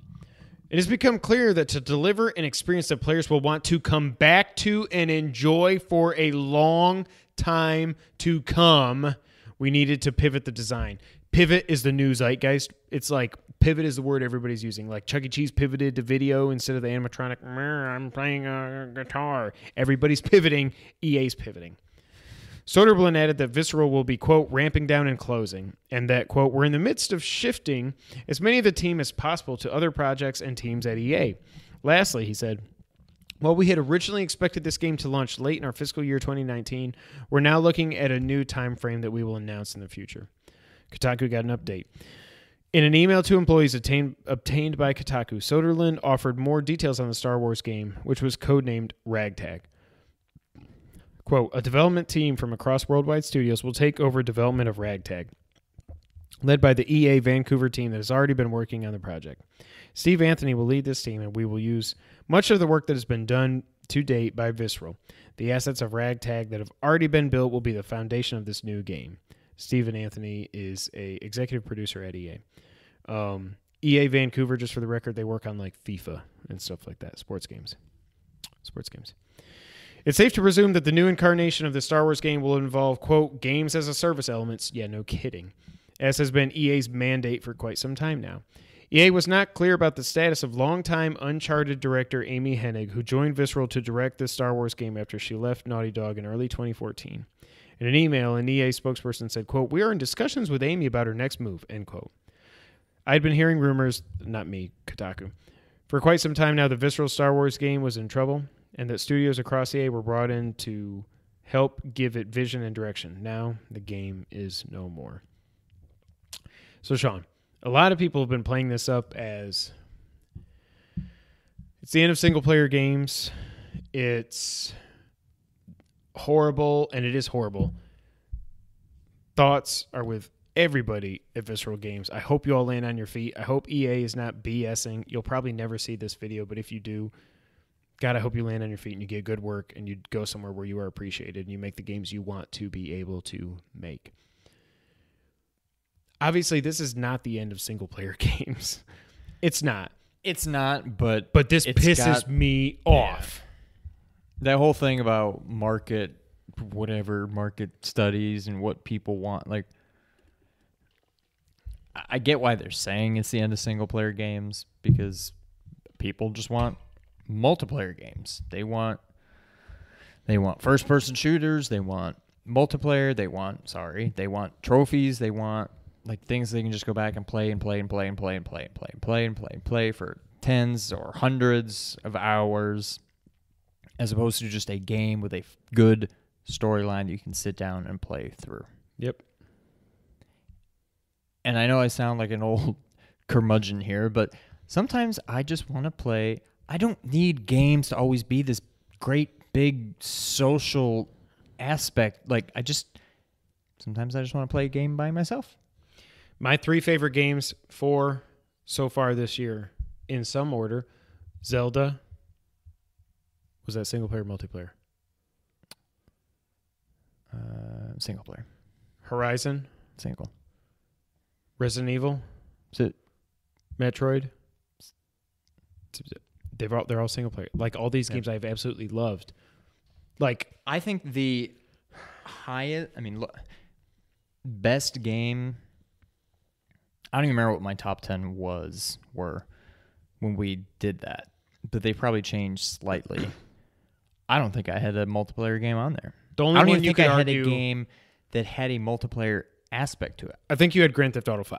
It has become clear that to deliver an experience that players will want to come back to and enjoy for a long time to come, we needed to pivot the design. Pivot is the new zeitgeist. It's like pivot is the word everybody's using. Like Chuck E. Cheese pivoted to video instead of the animatronic, I'm playing a guitar. Everybody's pivoting. EA's pivoting. Soderblom added that Visceral will be, quote, ramping down and closing, and that, quote, we're in the midst of shifting as many of the team as possible to other projects and teams at EA. Lastly, he said, while we had originally expected this game to launch late in our fiscal year 2019, we're now looking at a new time frame that we will announce in the future. Kotaku got an update. In an email to employees obtained by Kotaku, Soderblom offered more details on the Star Wars game, which was codenamed Ragtag. Quote, a development team from across worldwide studios will take over development of Ragtag, led by the EA Vancouver team that has already been working on the project. Steve Anthony will lead this team, and we will use much of the work that has been done to date by Visceral. The assets of Ragtag that have already been built will be the foundation of this new game. Stephen Anthony is a executive producer at EA. EA Vancouver, just for the record, they work on like FIFA and stuff like that, sports games. It's safe to presume that the new incarnation of the Star Wars game will involve, quote, games as a service elements. Yeah, no kidding. As has been EA's mandate for quite some time now. EA was not clear about the status of longtime Uncharted director Amy Hennig, who joined Visceral to direct this Star Wars game after she left Naughty Dog in early 2014. In an email, an EA spokesperson said, quote, we are in discussions with Amy about her next move, end quote. I'd been hearing rumors, not me, Kotaku, for quite some time now the Visceral Star Wars game was in trouble, and that studios across EA were brought in to help give it vision and direction. Now the game is no more. So, Sean, a lot of people have been playing this up as it's the end of single-player games. It's horrible, and it is horrible. Thoughts are with everybody at Visceral Games. I hope you all land on your feet. I hope EA is not BSing. You'll probably never see this video, but if you do, God, I hope you land on your feet and you get good work and you go somewhere where you are appreciated and you make the games you want to be able to make. Obviously, this is not the end of single-player games. It's not. It's not, but this pisses me off. That whole thing about market studies and what people want. Like, I get why they're saying it's the end of single-player games because people just want multiplayer games. They want first-person shooters. They want multiplayer. They want trophies. They want like things they can just go back and play for tens or hundreds of hours, as opposed to just a game with a good storyline that you can sit down and play through. Yep. And I know I sound like an old curmudgeon here, but sometimes I just want to play. I don't need games to always be this great, big social aspect. Like, sometimes I just want to play a game by myself. My 3 favorite games for so far this year, in some order, Zelda. Was that single player or multiplayer? Single player. Horizon. Single. Resident Evil. So, Metroid. They're all single player. Like, all these games I've absolutely loved. Like, I think the highest, best game, I don't even remember what my top 10 were when we did that, but they probably changed slightly. I don't think I had a multiplayer game on there. The only I don't one even you think could I argue, had a game that had a multiplayer aspect to it. I think you had Grand Theft Auto 5.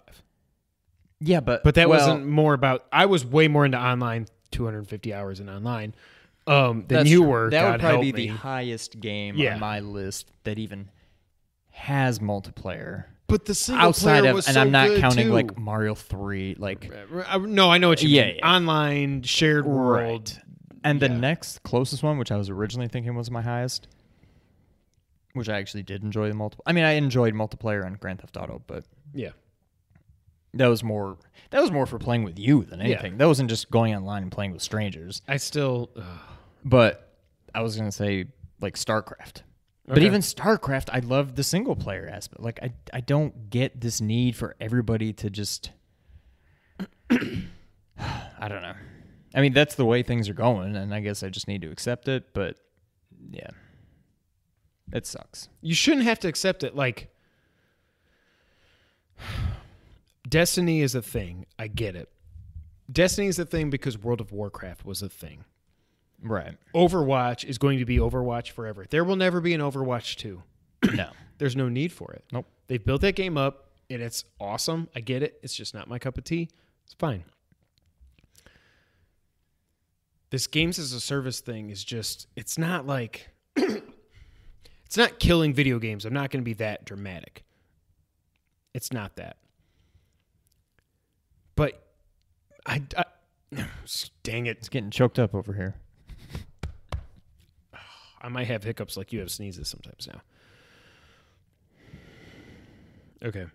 Yeah, but that wasn't more about. I was way more into online, 250 hours in online, than you were. That God would probably help be me. the highest game Yeah. on my list that even has multiplayer. But the single Outside player of, was and so I'm not good, counting too. like Mario 3, like No, I know what you mean. Yeah. Online, shared world. And the next closest one, which I was originally thinking was my highest, which I actually did enjoy the multiple. I mean, I enjoyed multiplayer on Grand Theft Auto, but Yeah. that was more for playing with you than anything. That wasn't just going online and playing with strangers. I still. But I was gonna say like StarCraft. But Okay. even StarCraft, I love the single player aspect. Like I don't get this need for everybody to just I don't know. I mean, that's the way things are going, and I guess I just need to accept it, but yeah. It sucks. You shouldn't have to accept it. Like, Destiny is a thing. I get it. Destiny is a thing because World of Warcraft was a thing. Right. Overwatch is going to be Overwatch forever. There will never be an Overwatch 2. No. There's no need for it. Nope. They've built that game up, and it's awesome. I get it. It's just not my cup of tea. It's fine. This games as a service thing is just, it's not like, it's not killing video games. I'm not going to be that dramatic. It's not that. But I dang it. It's getting choked up over here. I might have hiccups like you have sneezes sometimes now. Okay.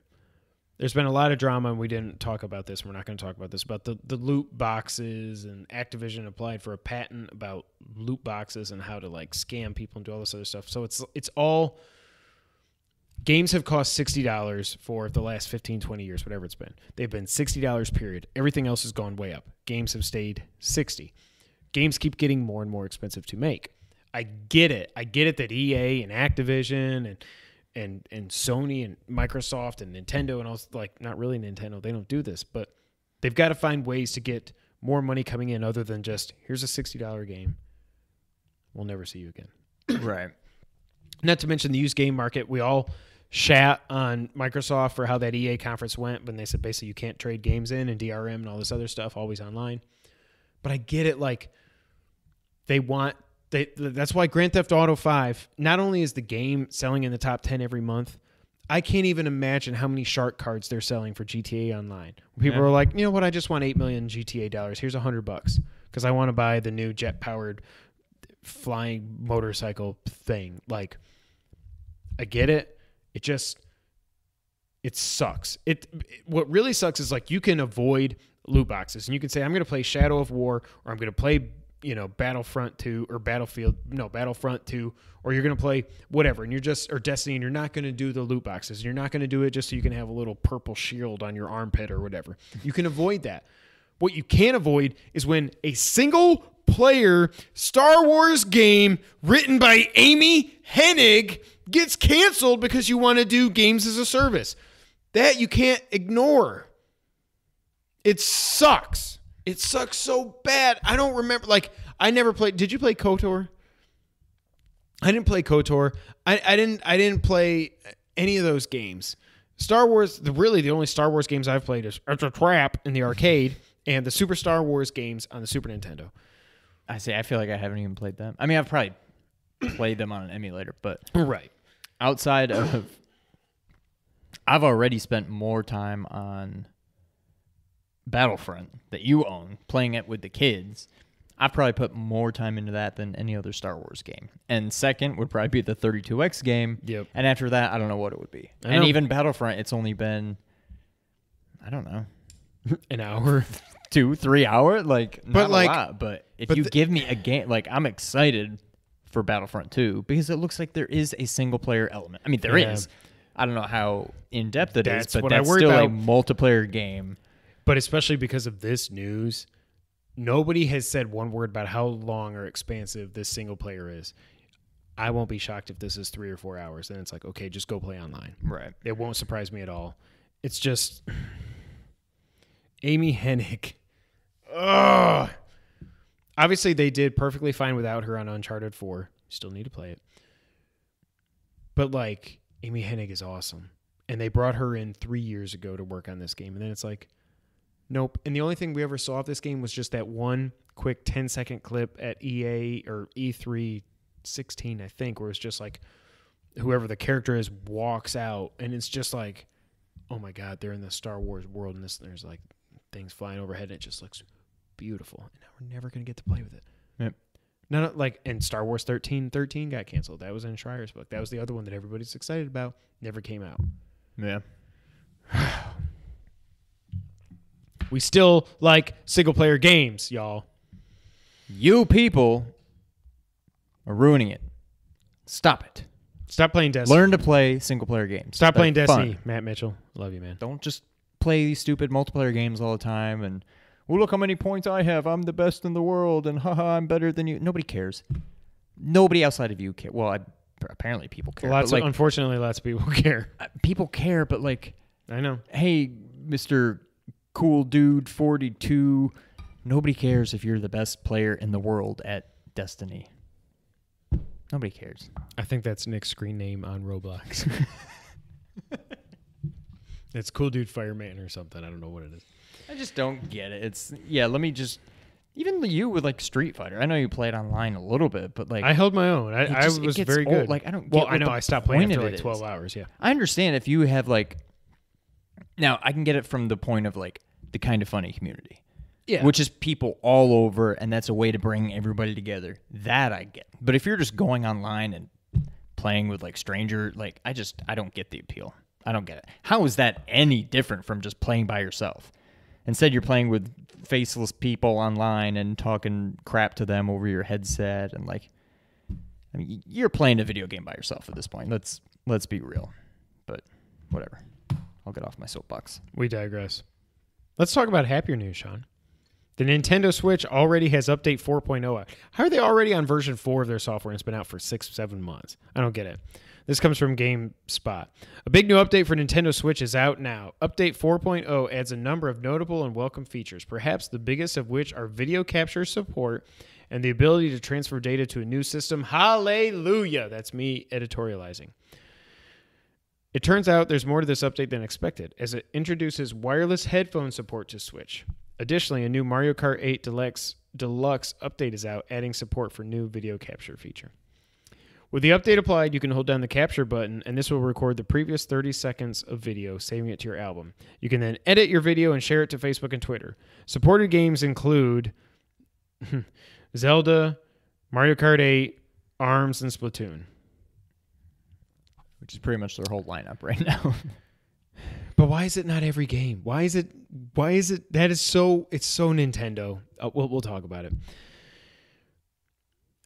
There's been a lot of drama, and we didn't talk about this. We're not going to talk about this, about the loot boxes, and Activision applied for a patent about loot boxes and how to like scam people and do all this other stuff. So it's all games have cost $60 for the last 15, 20 years, whatever it's been. They've been $60 period. Everything else has gone way up. Games have stayed $60. Games keep getting more and more expensive to make. I get it. I get it that EA and Activision and Sony and Microsoft and Nintendo and all, like, not really Nintendo, they don't do this, but they've got to find ways to get more money coming in other than just, here's a $60 game. We'll never see you again. Right. Not to mention the used game market. We all shat on Microsoft for how that EA conference went when they said basically you can't trade games in and DRM and all this other stuff, always online. But I get it, like, that's why Grand Theft Auto 5, not only is the game selling in the top 10 every month, I can't even imagine how many shark cards they're selling for GTA Online. People are like, you know what, I just want 8 million GTA dollars. Here's $100 because I want to buy the new jet-powered flying motorcycle thing. Like, I get it. It sucks. What really sucks is, like, you can avoid loot boxes and you can say, I'm going to play Shadow of War, or I'm going to play Battlefront 2 or Battlefront 2, or you're going to play whatever, and or Destiny, and you're not going to do the loot boxes. You're not going to do it just so you can have a little purple shield on your armpit or whatever. You can avoid that. What you can't avoid is when a single player Star Wars game written by Amy Hennig gets canceled because you want to do games as a service. That you can't ignore. It sucks. It sucks so bad. I don't remember. Like, I never played. Did you play KOTOR? I didn't play KOTOR. I didn't play any of those games. Star Wars. The only Star Wars games I've played is It's a Trap in the arcade and the Super Star Wars games on the Super Nintendo. I feel like I haven't even played them. I mean, I've probably play them on an emulator. But right. outside of, I've already spent more time on Battlefront that you own, playing it with the kids. I've probably put more time into that than any other Star Wars game. And second would probably be the 32X game. Yep. And after that, I don't know what it would be. And even Battlefront, it's only been, I don't know, an hour, 2-3 hours. Like, not like, a lot. But if you give me a game, like, I'm excited for Battlefront 2 because it looks like there is a single player element. I mean, there is. I don't know how in depth it is, but that's still a multiplayer game. But especially because of this news, nobody has said one word about how long or expansive this single player is. I won't be shocked if this is 3 or 4 hours. Then it's like, okay, just go play online. Right. It won't surprise me at all. It's just Amy Hennig. Ugh. Obviously, they did perfectly fine without her on Uncharted 4. Still need to play it. But, like, Amy Hennig is awesome. And they brought her in 3 years ago to work on this game. And then it's like, nope. And the only thing we ever saw of this game was just that one quick 10-second clip at EA or E3 16, I think, where it's just like whoever the character is walks out, and it's just like, oh my God, they're in the Star Wars world, and there's like things flying overhead, and it just looks beautiful. And now we're never going to get to play with it. Yep. None of, like, and Star Wars 13 got canceled. That was in Schreier's book. That was the other one that everybody's excited about. Never came out. Yeah. We still like single-player games, y'all. You people are ruining it. Stop it. Stop playing Destiny. Learn to play single-player games. Stop playing They're Destiny, fun. Matt Mitchell. Love you, man. Don't just play these stupid multiplayer games all the time and, well, look how many points I have. I'm the best in the world, and haha, I'm better than you. Nobody cares. Nobody outside of you cares. Well, apparently people care. Unfortunately, lots of people care. People care, but like, I know. Hey, Mr. Cool Dude 42, nobody cares if you're the best player in the world at Destiny. Nobody cares. I think that's Nick's screen name on Roblox. It's Cool Dude Fireman or something. I don't know what it is. I just don't get it. Let me just, even you with like Street Fighter. I know you played online a little bit, but like, I held my own. I was very good. Like, I don't. Well, I know I stopped playing after like 12 hours. Yeah, I understand if you have like. Now I can get it from the point of like the Kind of Funny community, yeah, which is people all over, and that's a way to bring everybody together. That I get. But if you're just going online and playing with like stranger, like I don't get the appeal. I don't get it. How is that any different from just playing by yourself? Instead, you're playing with faceless people online and talking crap to them over your headset, and like, I mean, you're playing a video game by yourself at this point. Let's be real. But whatever. I'll get off my soapbox. We digress. Let's talk about happier news, Sean. The Nintendo Switch already has update 4.0 out. How are they already on version 4 of their software and it's been out for 6-7 months? I don't get it. This comes from GameSpot. A big new update for Nintendo Switch is out now. Update 4.0 adds a number of notable and welcome features, perhaps the biggest of which are video capture support and the ability to transfer data to a new system. Hallelujah! That's me editorializing. It turns out there's more to this update than expected, as it introduces wireless headphone support to Switch. Additionally, a new Mario Kart 8 Deluxe update is out, adding support for new video capture feature. With the update applied, you can hold down the capture button, and this will record the previous 30 seconds of video, saving it to your album. You can then edit your video and share it to Facebook and Twitter. Supported games include Zelda, Mario Kart 8, ARMS, and Splatoon. Which is pretty much their whole lineup right now. But why is it not every game? Why is it that is so, it's so Nintendo. We'll talk about it.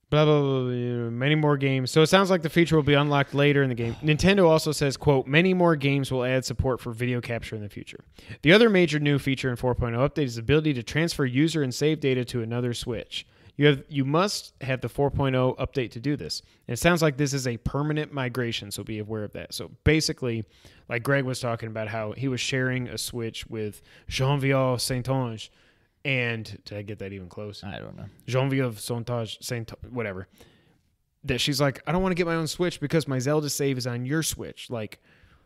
Blah, blah, blah, blah, many more games. So it sounds like the feature will be unlocked later in the game. Nintendo also says, quote, many more games will add support for video capture in the future. The other major new feature in 4.0 update is the ability to transfer user and save data to another Switch. You must have the 4.0 update to do this. And it sounds like this is a permanent migration, so be aware of that. So basically, like Greg was talking about how he was sharing a Switch with Saint-Onge, and did I get that even close? I don't know. Genevieve Saint whatever. That she's like, I don't want to get my own Switch because my Zelda save is on your Switch. Like,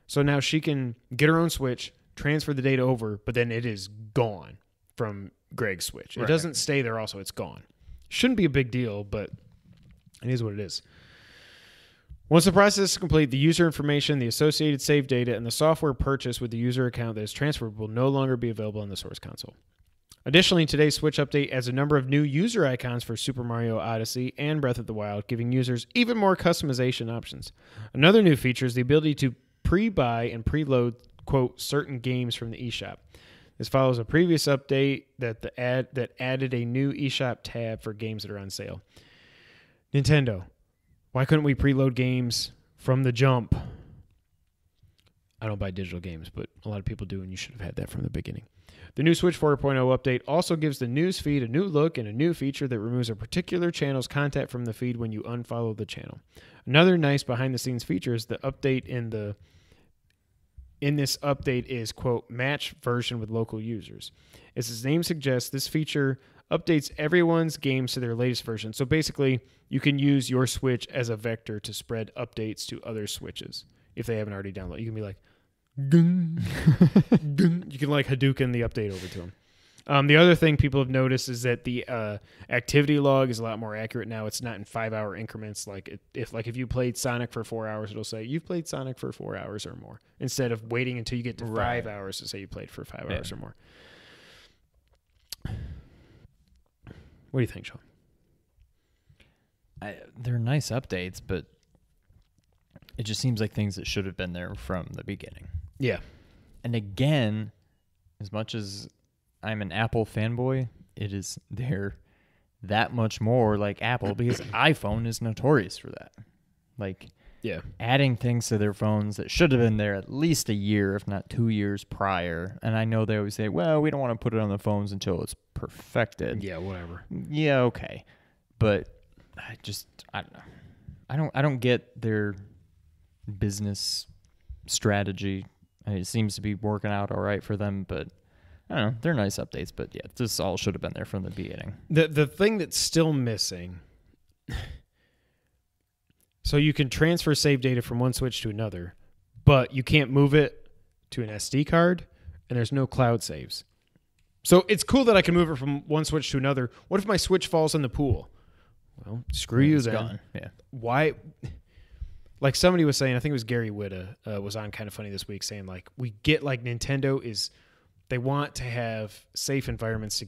so now she can get her own Switch, transfer the data over, but then it is gone from Greg's Switch. It doesn't stay there also, it's gone. Shouldn't be a big deal, but it is what it is. Once the process is complete, the user information, the associated save data, and the software purchased with the user account that is transferred will no longer be available on the source console. Additionally, today's Switch update adds a number of new user icons for Super Mario Odyssey and Breath of the Wild, giving users even more customization options. Another new feature is the ability to pre-buy and preload, quote, certain games from the eShop. This follows a previous update that added a new eShop tab for games that are on sale. Nintendo, why couldn't we preload games from the jump? I don't buy digital games, but a lot of people do, and you should have had that from the beginning. The new Switch 4.0 update also gives the news feed a new look and a new feature that removes a particular channel's content from the feed when you unfollow the channel. Another nice behind-the-scenes feature is the update in this update is, quote, match version with local users. As its name suggests, this feature updates everyone's games to their latest version. So basically, you can use your Switch as a vector to spread updates to other Switches if they haven't already downloaded. You can be like, gung, gung. You can like Hadouken the update over to them. The other thing people have noticed is that the activity log is a lot more accurate now. It's not in 5-hour increments. If you played Sonic for 4 hours, it'll say you've played Sonic for 4 hours or more, instead of waiting until you get to 5 hours to say you played for 5 hours or more. What do you think, Sean? They're nice updates, but it just seems like things that should have been there from the beginning. Yeah. And again, as much as I'm an Apple fanboy, it is they're that much more like Apple because iPhone is notorious for that. Like, yeah, adding things to their phones that should have been there at least a year, if not 2 years prior. And I know they always say, well, we don't want to put it on the phones until it's perfected. Yeah, whatever. Yeah, okay. But I don't know. I don't get their business strategy. It seems to be working out all right for them, but I don't know. They're nice updates, but yeah, this all should have been there from the beginning. The thing that's still missing, so you can transfer save data from one Switch to another, but you can't move it to an SD card, and there's no cloud saves. So it's cool that I can move it from one Switch to another. What if my Switch falls in the pool? Well, screw you then. Gone. Yeah. Why? Like somebody was saying, I think it was Gary Whitta was on Kind of Funny this week saying, like, we get like Nintendo is... They want to have safe environments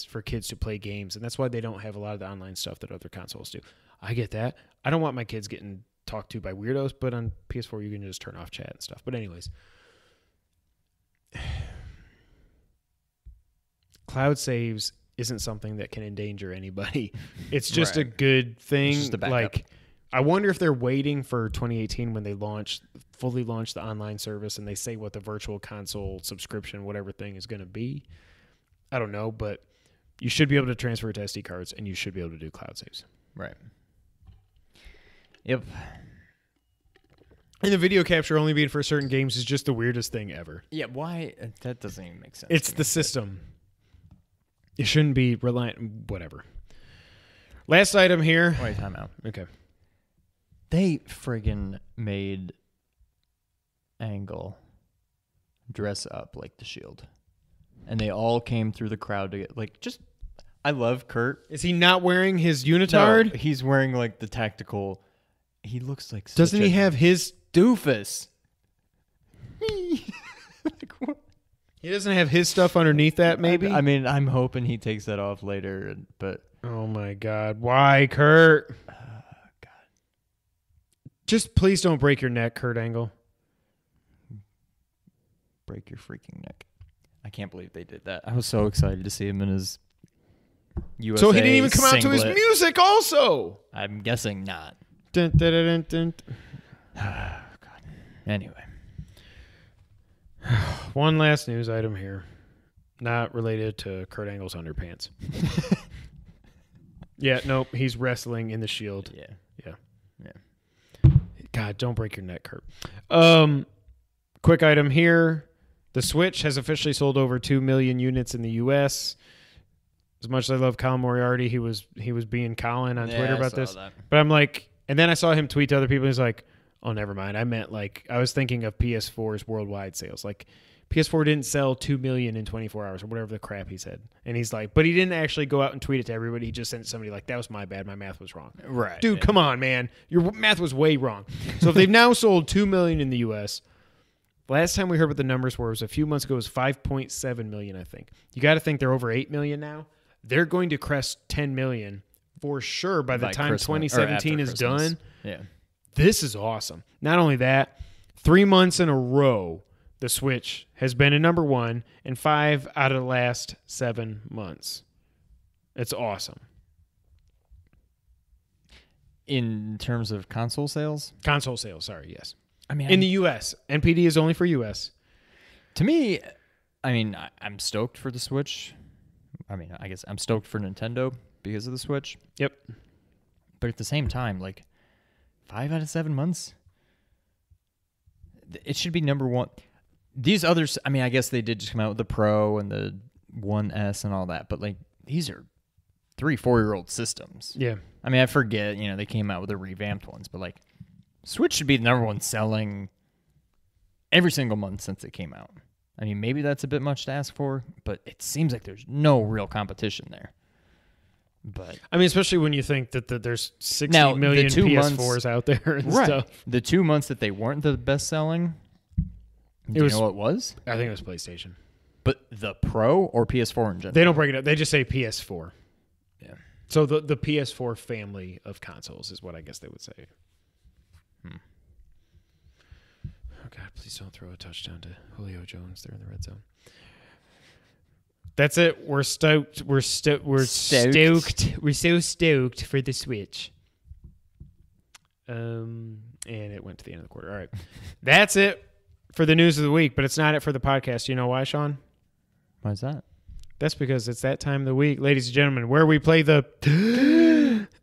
for kids to play games, and that's why they don't have a lot of the online stuff that other consoles do. I get that. I don't want my kids getting talked to by weirdos, but on PS4 you can just turn off chat and stuff. But anyways, cloud saves isn't something that can endanger anybody. It's just a good thing. It's just a backup. Like, I wonder if they're waiting for 2018 when they fully launch the online service and they say what the virtual console subscription, whatever thing is going to be. I don't know, but you should be able to transfer it to SD cards and you should be able to do cloud saves. Right. Yep. And the video capture only being for certain games is just the weirdest thing ever. Yeah, why? That doesn't even make sense. It's the system. It shouldn't be reliant, whatever. Last item here. Wait, time out. Okay. They friggin' made Angle dress up like the Shield. And they all came through the crowd to get, like, just... I love Kurt. Is he not wearing his unitard? No, he's wearing, like, the tactical... He looks like such Doesn't he have his... doofus? Like, what? He doesn't have his stuff underneath that, maybe? I mean, I'm hoping he takes that off later, but... Oh, my God. Why, Kurt? Just please don't break your neck, Kurt Angle. Break your freaking neck. I can't believe they did that. I was so excited to see him in his USA So he didn't even come singlet. out to his music also? I'm guessing not. Dun, dun, dun, dun, dun. Oh, God. Anyway. One last news item here. Not related to Kurt Angle's underpants. Yeah, nope. He's wrestling in the Shield. Yeah. God, don't break your neck, Kurt. Quick item here. The Switch has officially sold over 2 million units in the U.S. As much as I love Colin Moriarty, he was being Colin on Twitter about this. That. But I'm like, and then I saw him tweet to other people. He's like, oh, never mind. I meant like, I was thinking of PS4's worldwide sales. Like, PS4 didn't sell 2 million in 24 hours or whatever the crap he said. And he's like, but he didn't actually go out and tweet it to everybody. He just sent it to somebody like, that was my bad. My math was wrong. Right. Dude, come on, man. Your math was way wrong. So if they've now sold 2 million in the U.S., last time we heard what the numbers were was a few months ago. It was 5.7 million, I think. You got to think they're over 8 million now. They're going to crest 10 million for sure by the time Christmas, 2017 is Christmas. done. Yeah. This is awesome. Not only that, 3 months in a row, the Switch has been a number one in 5 out of the last 7 months. It's awesome. In terms of console sales? Console sales, sorry, yes. I mean, in the U.S. NPD is only for U.S. To me, I mean, I'm stoked for the Switch. I mean, I guess I'm stoked for Nintendo because of the Switch. Yep. But at the same time, like, 5 out of 7 months, it should be number one. These others, I mean, I guess they did just come out with the Pro and the 1S and all that, but like these are 3-4-year-old systems. Yeah. I mean, I forget, they came out with the revamped ones, but like Switch should be the number one selling every single month since it came out. I mean, maybe that's a bit much to ask for, but it seems like there's no real competition there. But I mean, especially when you think that there's 60 now, million the 2 PS4s months, out there and right. stuff. The 2 months that they weren't the best selling, do you know what it was? I think it was PlayStation. But the Pro or PS4 in general? They don't break it up. They just say PS4. Yeah. So the PS4 family of consoles is what I guess they would say. Oh, God, please don't throw a touchdown to Julio Jones there in the red zone. That's it. We're stoked. We're stoked. We're so stoked for the Switch. And it went to the end of the quarter. All right. That's it for the news of the week, but it's not it for the podcast. You know why, Sean? Why is that? That's because it's that time of the week, ladies and gentlemen, where we play the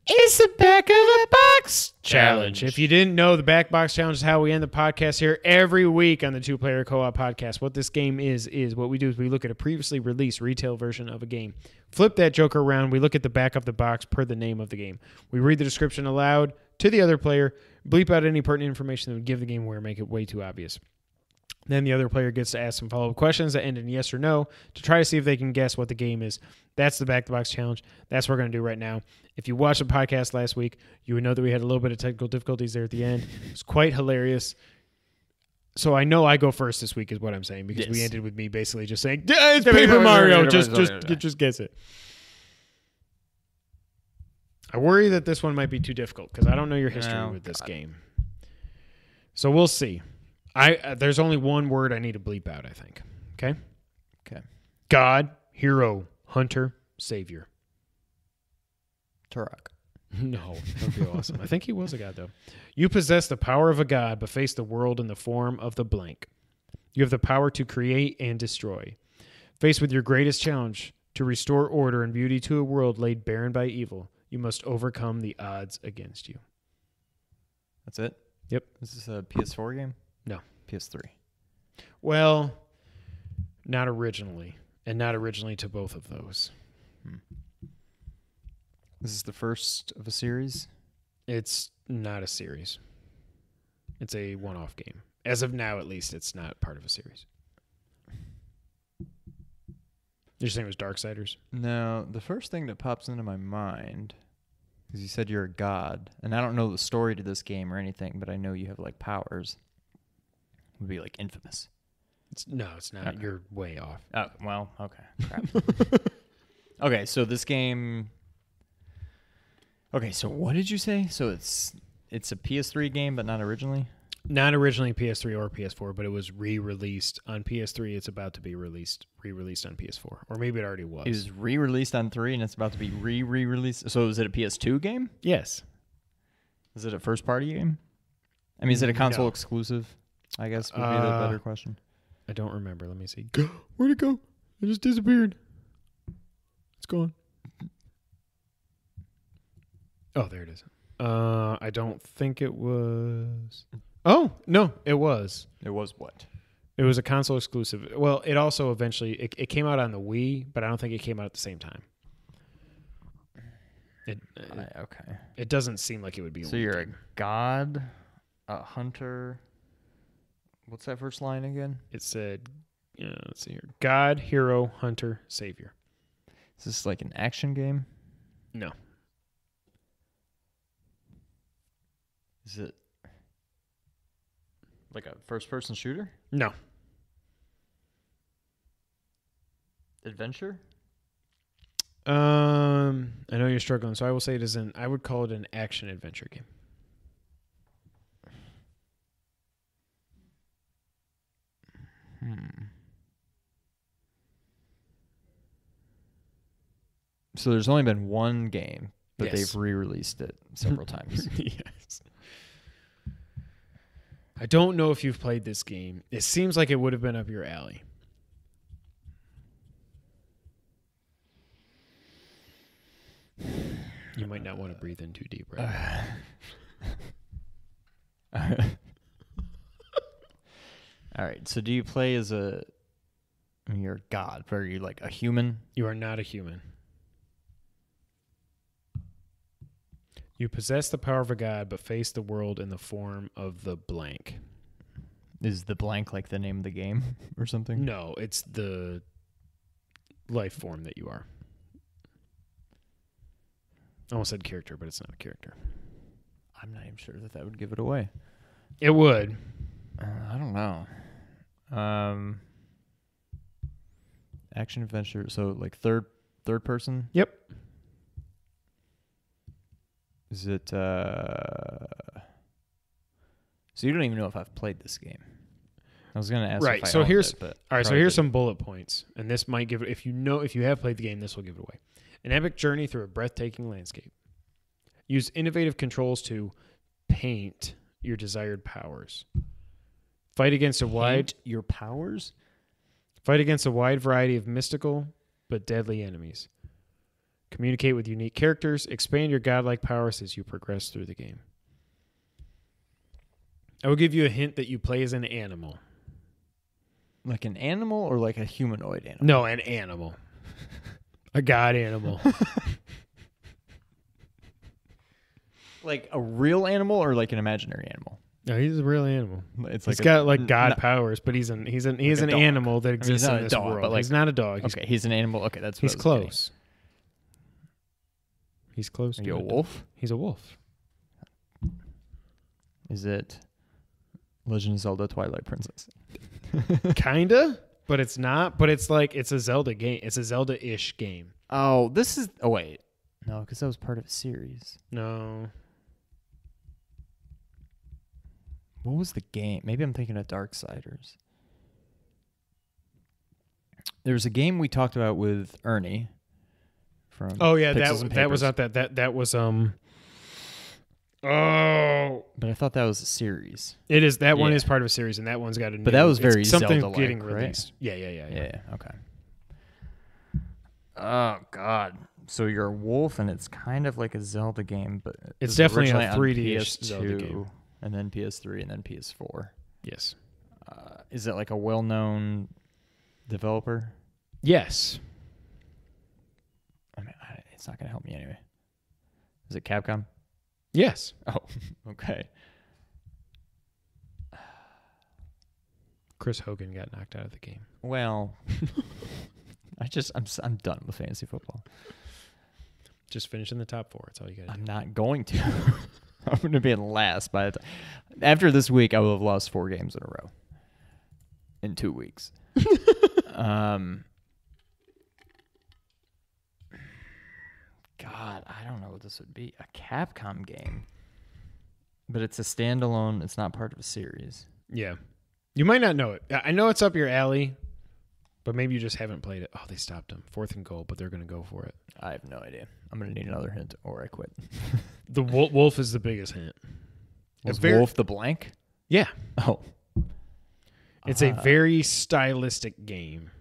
It's the Back of the Box Challenge. If you didn't know, the Back Box Challenge is how we end the podcast here every week on the Two Player Co-op Podcast. What this game is what we do is we look at a previously released retail version of a game, flip that joker around, we look at the back of the box per the name of the game. We read the description aloud to the other player, bleep out any pertinent information that would give the game away or make it way too obvious. Then the other player gets to ask some follow-up questions that end in yes or no to try to see if they can guess what the game is. That's the Back the Box Challenge. That's what we're going to do right now. If you watched the podcast last week, you would know that we had a little bit of technical difficulties there at the end. It was quite hilarious. So I know I go first this week is what I'm saying, because we ended with me basically just saying, it's Paper Mario, just guess it. I worry that this one might be too difficult because I don't know your history with this game. So we'll see. There's only one word I need to bleep out, I think. Okay? Okay. God, hero, hunter, savior. Turok. No, that would be awesome. I think he was a god, though. You possess the power of a god, but face the world in the form of the blank. You have the power to create and destroy. Faced with your greatest challenge, to restore order and beauty to a world laid barren by evil, you must overcome the odds against you. That's it? Yep. Is this a PS4 game? No. PS3. Well, not originally. And not originally to both of those. This is the first of a series? It's not a series. It's a one-off game. As of now, at least, it's not part of a series. You're saying it was Darksiders? No, the first thing that pops into my mind is you said you're a god, and I don't know the story to this game or anything, but I know you have like powers. It would be like Infamous. No, it's not. Okay. You're way off. Oh, well, okay. Crap. Okay, so this game... Okay, so what did you say? So it's a PS3 game, but not originally? Not originally PS3 or PS4, but it was re-released on PS3. It's about to be re-released on PS4. Or maybe it already was. It was re-released on 3, and it's about to be re-released. So is it a PS2 game? Yes. Is it a first-party game? I mean, is it a console exclusive? I guess would be the better question. I don't remember. Let me see. Where'd it go? It just disappeared. It's gone. Oh, there it is. I don't think it was... Oh, no, it was. It was what? It was a console exclusive. Well, it also eventually... It came out on the Wii, but I don't think it came out at the same time. Okay. It doesn't seem like it would be. So you're a god, a hunter... What's that first line again? It said, let's see here. God, hero, hunter, savior. Is this like an action game? No. Is it like a first-person shooter? No. Adventure? I know you're struggling, so I will say it is I would call it an action adventure game. So there's only been one game, but Yes. they've re-released it several times. Yes. I don't know if you've played this game. It seems like it would have been up your alley. You might not want to breathe in too deep right now. All right. So do you play as you're a god, but are you like a human? You are not a human. You possess the power of a god, but face the world in the form of the blank. Is the blank like the name of the game or something? No, it's the life form that you are. I almost said character, but it's not a character. I'm not even sure that would give it away. It would. I don't know. Action adventure. So like third person. Yep. Is it? So you don't even know if I've played this game. I was gonna ask. Right. If I so owned here's it, but all right. So probably here's didn't. some bullet points, and this might give it. If you have played the game, this will give it away. An epic journey through a breathtaking landscape. Use innovative controls to paint your desired powers. Fight against a wide your powers. Fight against a wide variety of mystical but deadly enemies. Communicate with unique characters. Expand your godlike powers as you progress through the game. I will give you a hint that you play as an animal. Like an animal or like a humanoid animal? No, an animal. A god animal. Like a real animal or like an imaginary animal? No, he's a real animal. It's He's got like god powers, but he's an a dog. animal that exists he's not in a this dog, world. but like- He's not a dog. Okay, he's an animal. Okay, that's what He's I was getting. close. He's close. Are to you a it. wolf? He's a wolf. Is it Legend of Zelda Twilight Princess? Kinda, but it's not. But it's like it's a Zelda game. It's a Zelda-ish game. Oh, this is. Oh wait, no, because that was part of a series. No. What was the game? Maybe I'm thinking of Darksiders. There was a game we talked about with Ernie. From Oh yeah, Pixels and that was Papers. not that was Oh, But I thought that was a series. it is. That one Yeah. is part of a series, and that one's got a. But that was very something Zelda-like, getting right? released. Yeah. Yeah. Okay. Oh God. So you're a wolf, and it's kind of like a Zelda game, but it It's was definitely a originally on 3D-ish PS2, Zelda game. and then PS3, and then PS4. Yes. Is it like a well-known developer? Yes. I mean, it's not going to help me anyway. Is it Capcom? Yes. Oh, okay. Chris Hogan got knocked out of the game. Well, I'm done with fantasy football. Just finish in the top 4. That's all you got to do. I'm not going to. I'm going to be in last by the time. After this week, I will have lost 4 games in a row in 2 weeks. God, I don't know what this would be. A Capcom game. But it's a standalone. It's not part of a series. Yeah. You might not know it. I know it's up your alley, but maybe you just haven't played it. Oh, they stopped him. 4th and goal, but they're going to go for it. I have no idea. I'm going to need another hint or I quit. The wolf is the biggest hint. Was very- Wolf the blank? Yeah. Oh. It's a very stylistic game.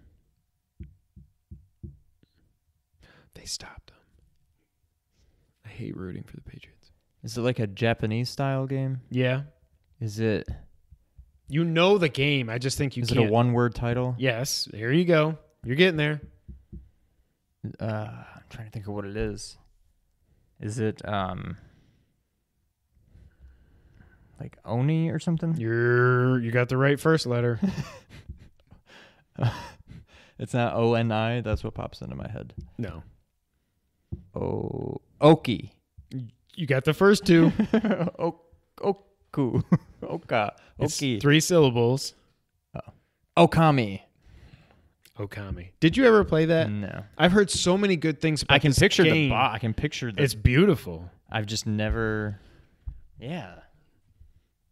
They stopped him. I hate rooting for the Patriots. Is it like a Japanese style game? Yeah. Is it You know the game. I just think you is can't. it a one-word title? Yes. Here you go. You're getting there. I'm trying to think of what it is. Is it like Oni or something? You got the right first letter. It's not O-N-I. That's what pops into my head. No. Oki. You got the first two. Oku. Oka. It's Oki. 3 syllables. Okami. Okami. Did you ever play that? No. I've heard so many good things about I can this picture game. I can picture the. It's beautiful. I've just never. Yeah.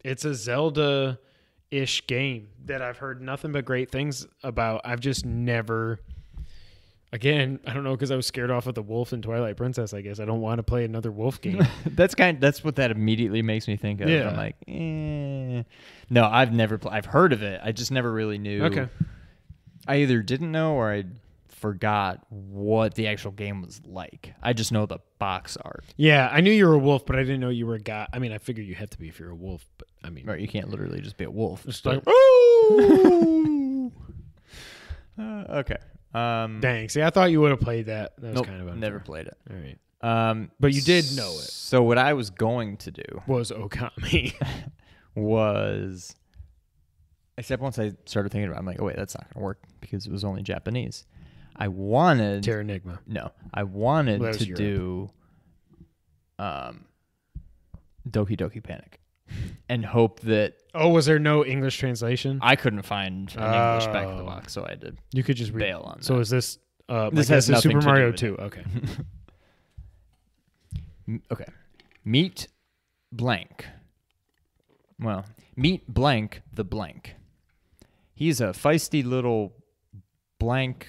It's a Zelda-ish game that I've heard nothing but great things about. I've just never. Again, I don't know, because I was scared off of the wolf in Twilight Princess. I guess I don't want to play another wolf game. That's what that immediately makes me think of. Yeah. I'm like, no, I've never. I've heard of it. I just never really knew. Okay. I either didn't know or I forgot what the actual game was like. I just know the box art. Yeah, I knew you were a wolf, but I didn't know you were a guy. I mean, I figured you have to be if you're a wolf, but I mean, Right, you can't literally just be a wolf. Just like, ooh! Okay. Dang. See, I thought you would have played that. That was Nope, kind of unfair. never played it. All right. But you did know it. So what I was going to do Was Okami. was, except once I started thinking about it, I'm like, oh wait, that's not going to work because it was only Japanese. I wanted Terranigma. No, I wanted Well, that was to do Doki Doki Panic and hope that Oh, was there no English translation? I couldn't find an English back of the box, so I did. You could just bail on So that. is this This has nothing Super to do Mario with 2? Okay. Okay. Meet blank. Well, meet blank the blank. He's a feisty little blank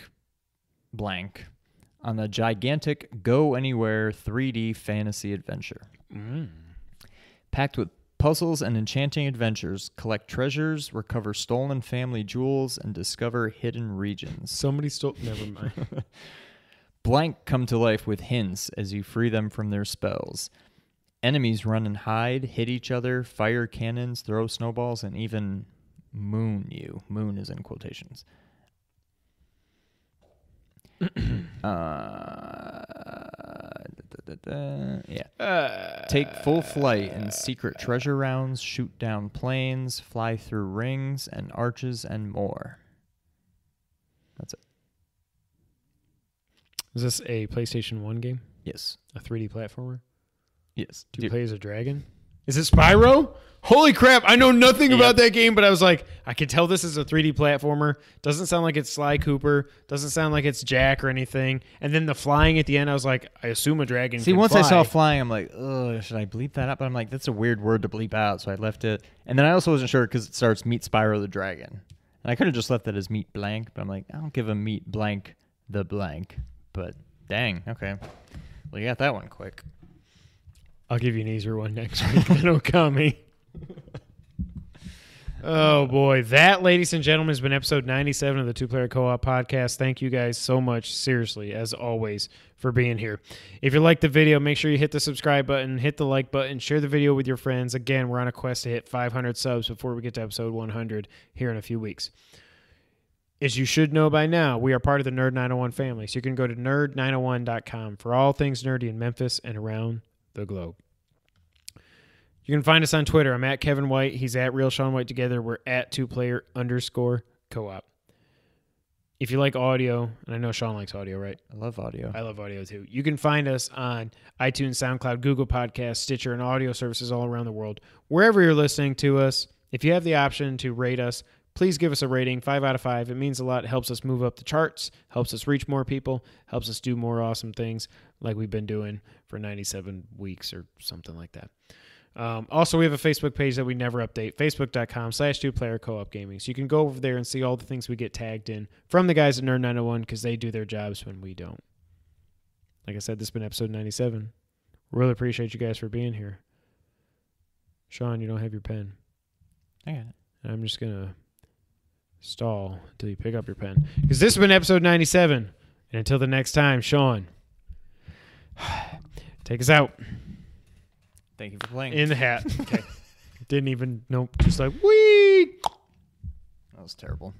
on a gigantic go anywhere 3D fantasy adventure. Packed with puzzles and enchanting adventures, collect treasures, recover stolen family jewels, and discover hidden regions. Somebody stole. Never mind. Blank come to life with hints as you free them from their spells. Enemies run and hide, hit each other, fire cannons, throw snowballs, and even moon you. Moon is in quotations. Take full flight in secret treasure rounds, shoot down planes, fly through rings and arches, and more. That's it. Is this a PlayStation 1 game? Yes. A 3D platformer? Yes. Do you play as a dragon? Is it Spyro? Holy crap, I know nothing about that game, but I was like, I can tell this is a 3D platformer. Doesn't sound like it's Sly Cooper. Doesn't sound like it's Jack or anything. And then the flying at the end, I was like, I assume a dragon See, can once fly. I saw flying, I'm like, ugh, should I bleep that out? But I'm like, that's a weird word to bleep out, so I left it. And then I also wasn't sure because it starts Meet Spyro the Dragon. And I could have just left that as Meet Blank, but I'm like, I'll give him Meet Blank the Blank. But dang, okay. Well, you got that one quick. I'll give you an easier one next week. Then Okami. Oh, boy. That, ladies and gentlemen, has been episode 97 of the Two Player Co-op Podcast. Thank you guys so much, seriously, as always, for being here. If you liked the video, make sure you hit the subscribe button, hit the like button, share the video with your friends. Again, we're on a quest to hit 500 subs before we get to episode 100 here in a few weeks. As you should know by now, we are part of the Nerd 901 family, so you can go to nerd901.com for all things nerdy in Memphis and around the globe. You can find us on Twitter. I'm at Kevin White. He's at Real Sean White. Together, we're at 2player_co-op. If you like audio, and I know Sean likes audio, right? I love audio. I love audio too. You can find us on iTunes, SoundCloud, Google Podcasts, Stitcher, and audio services all around the world. Wherever you're listening to us, if you have the option to rate us, please give us a rating, 5 out of 5. It means a lot. It helps us move up the charts, helps us reach more people, helps us do more awesome things like we've been doing for 97 weeks or something like that. Also, we have a Facebook page that we never update, facebook.com/2player-co-op gaming. So you can go over there and see all the things we get tagged in from the guys at Nerd 901 because they do their jobs when we don't. Like I said, this has been episode 97. Really appreciate you guys for being here. Sean, you don't have your pen. I got it. I'm just going to stall until you pick up your pen. Because this has been episode 97. And until the next time, Sean, take us out. Thank you for playing. In the hat. Okay. Didn't even, nope. Just like, wee. That was terrible.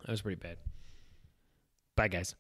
That was pretty bad. Bye, guys.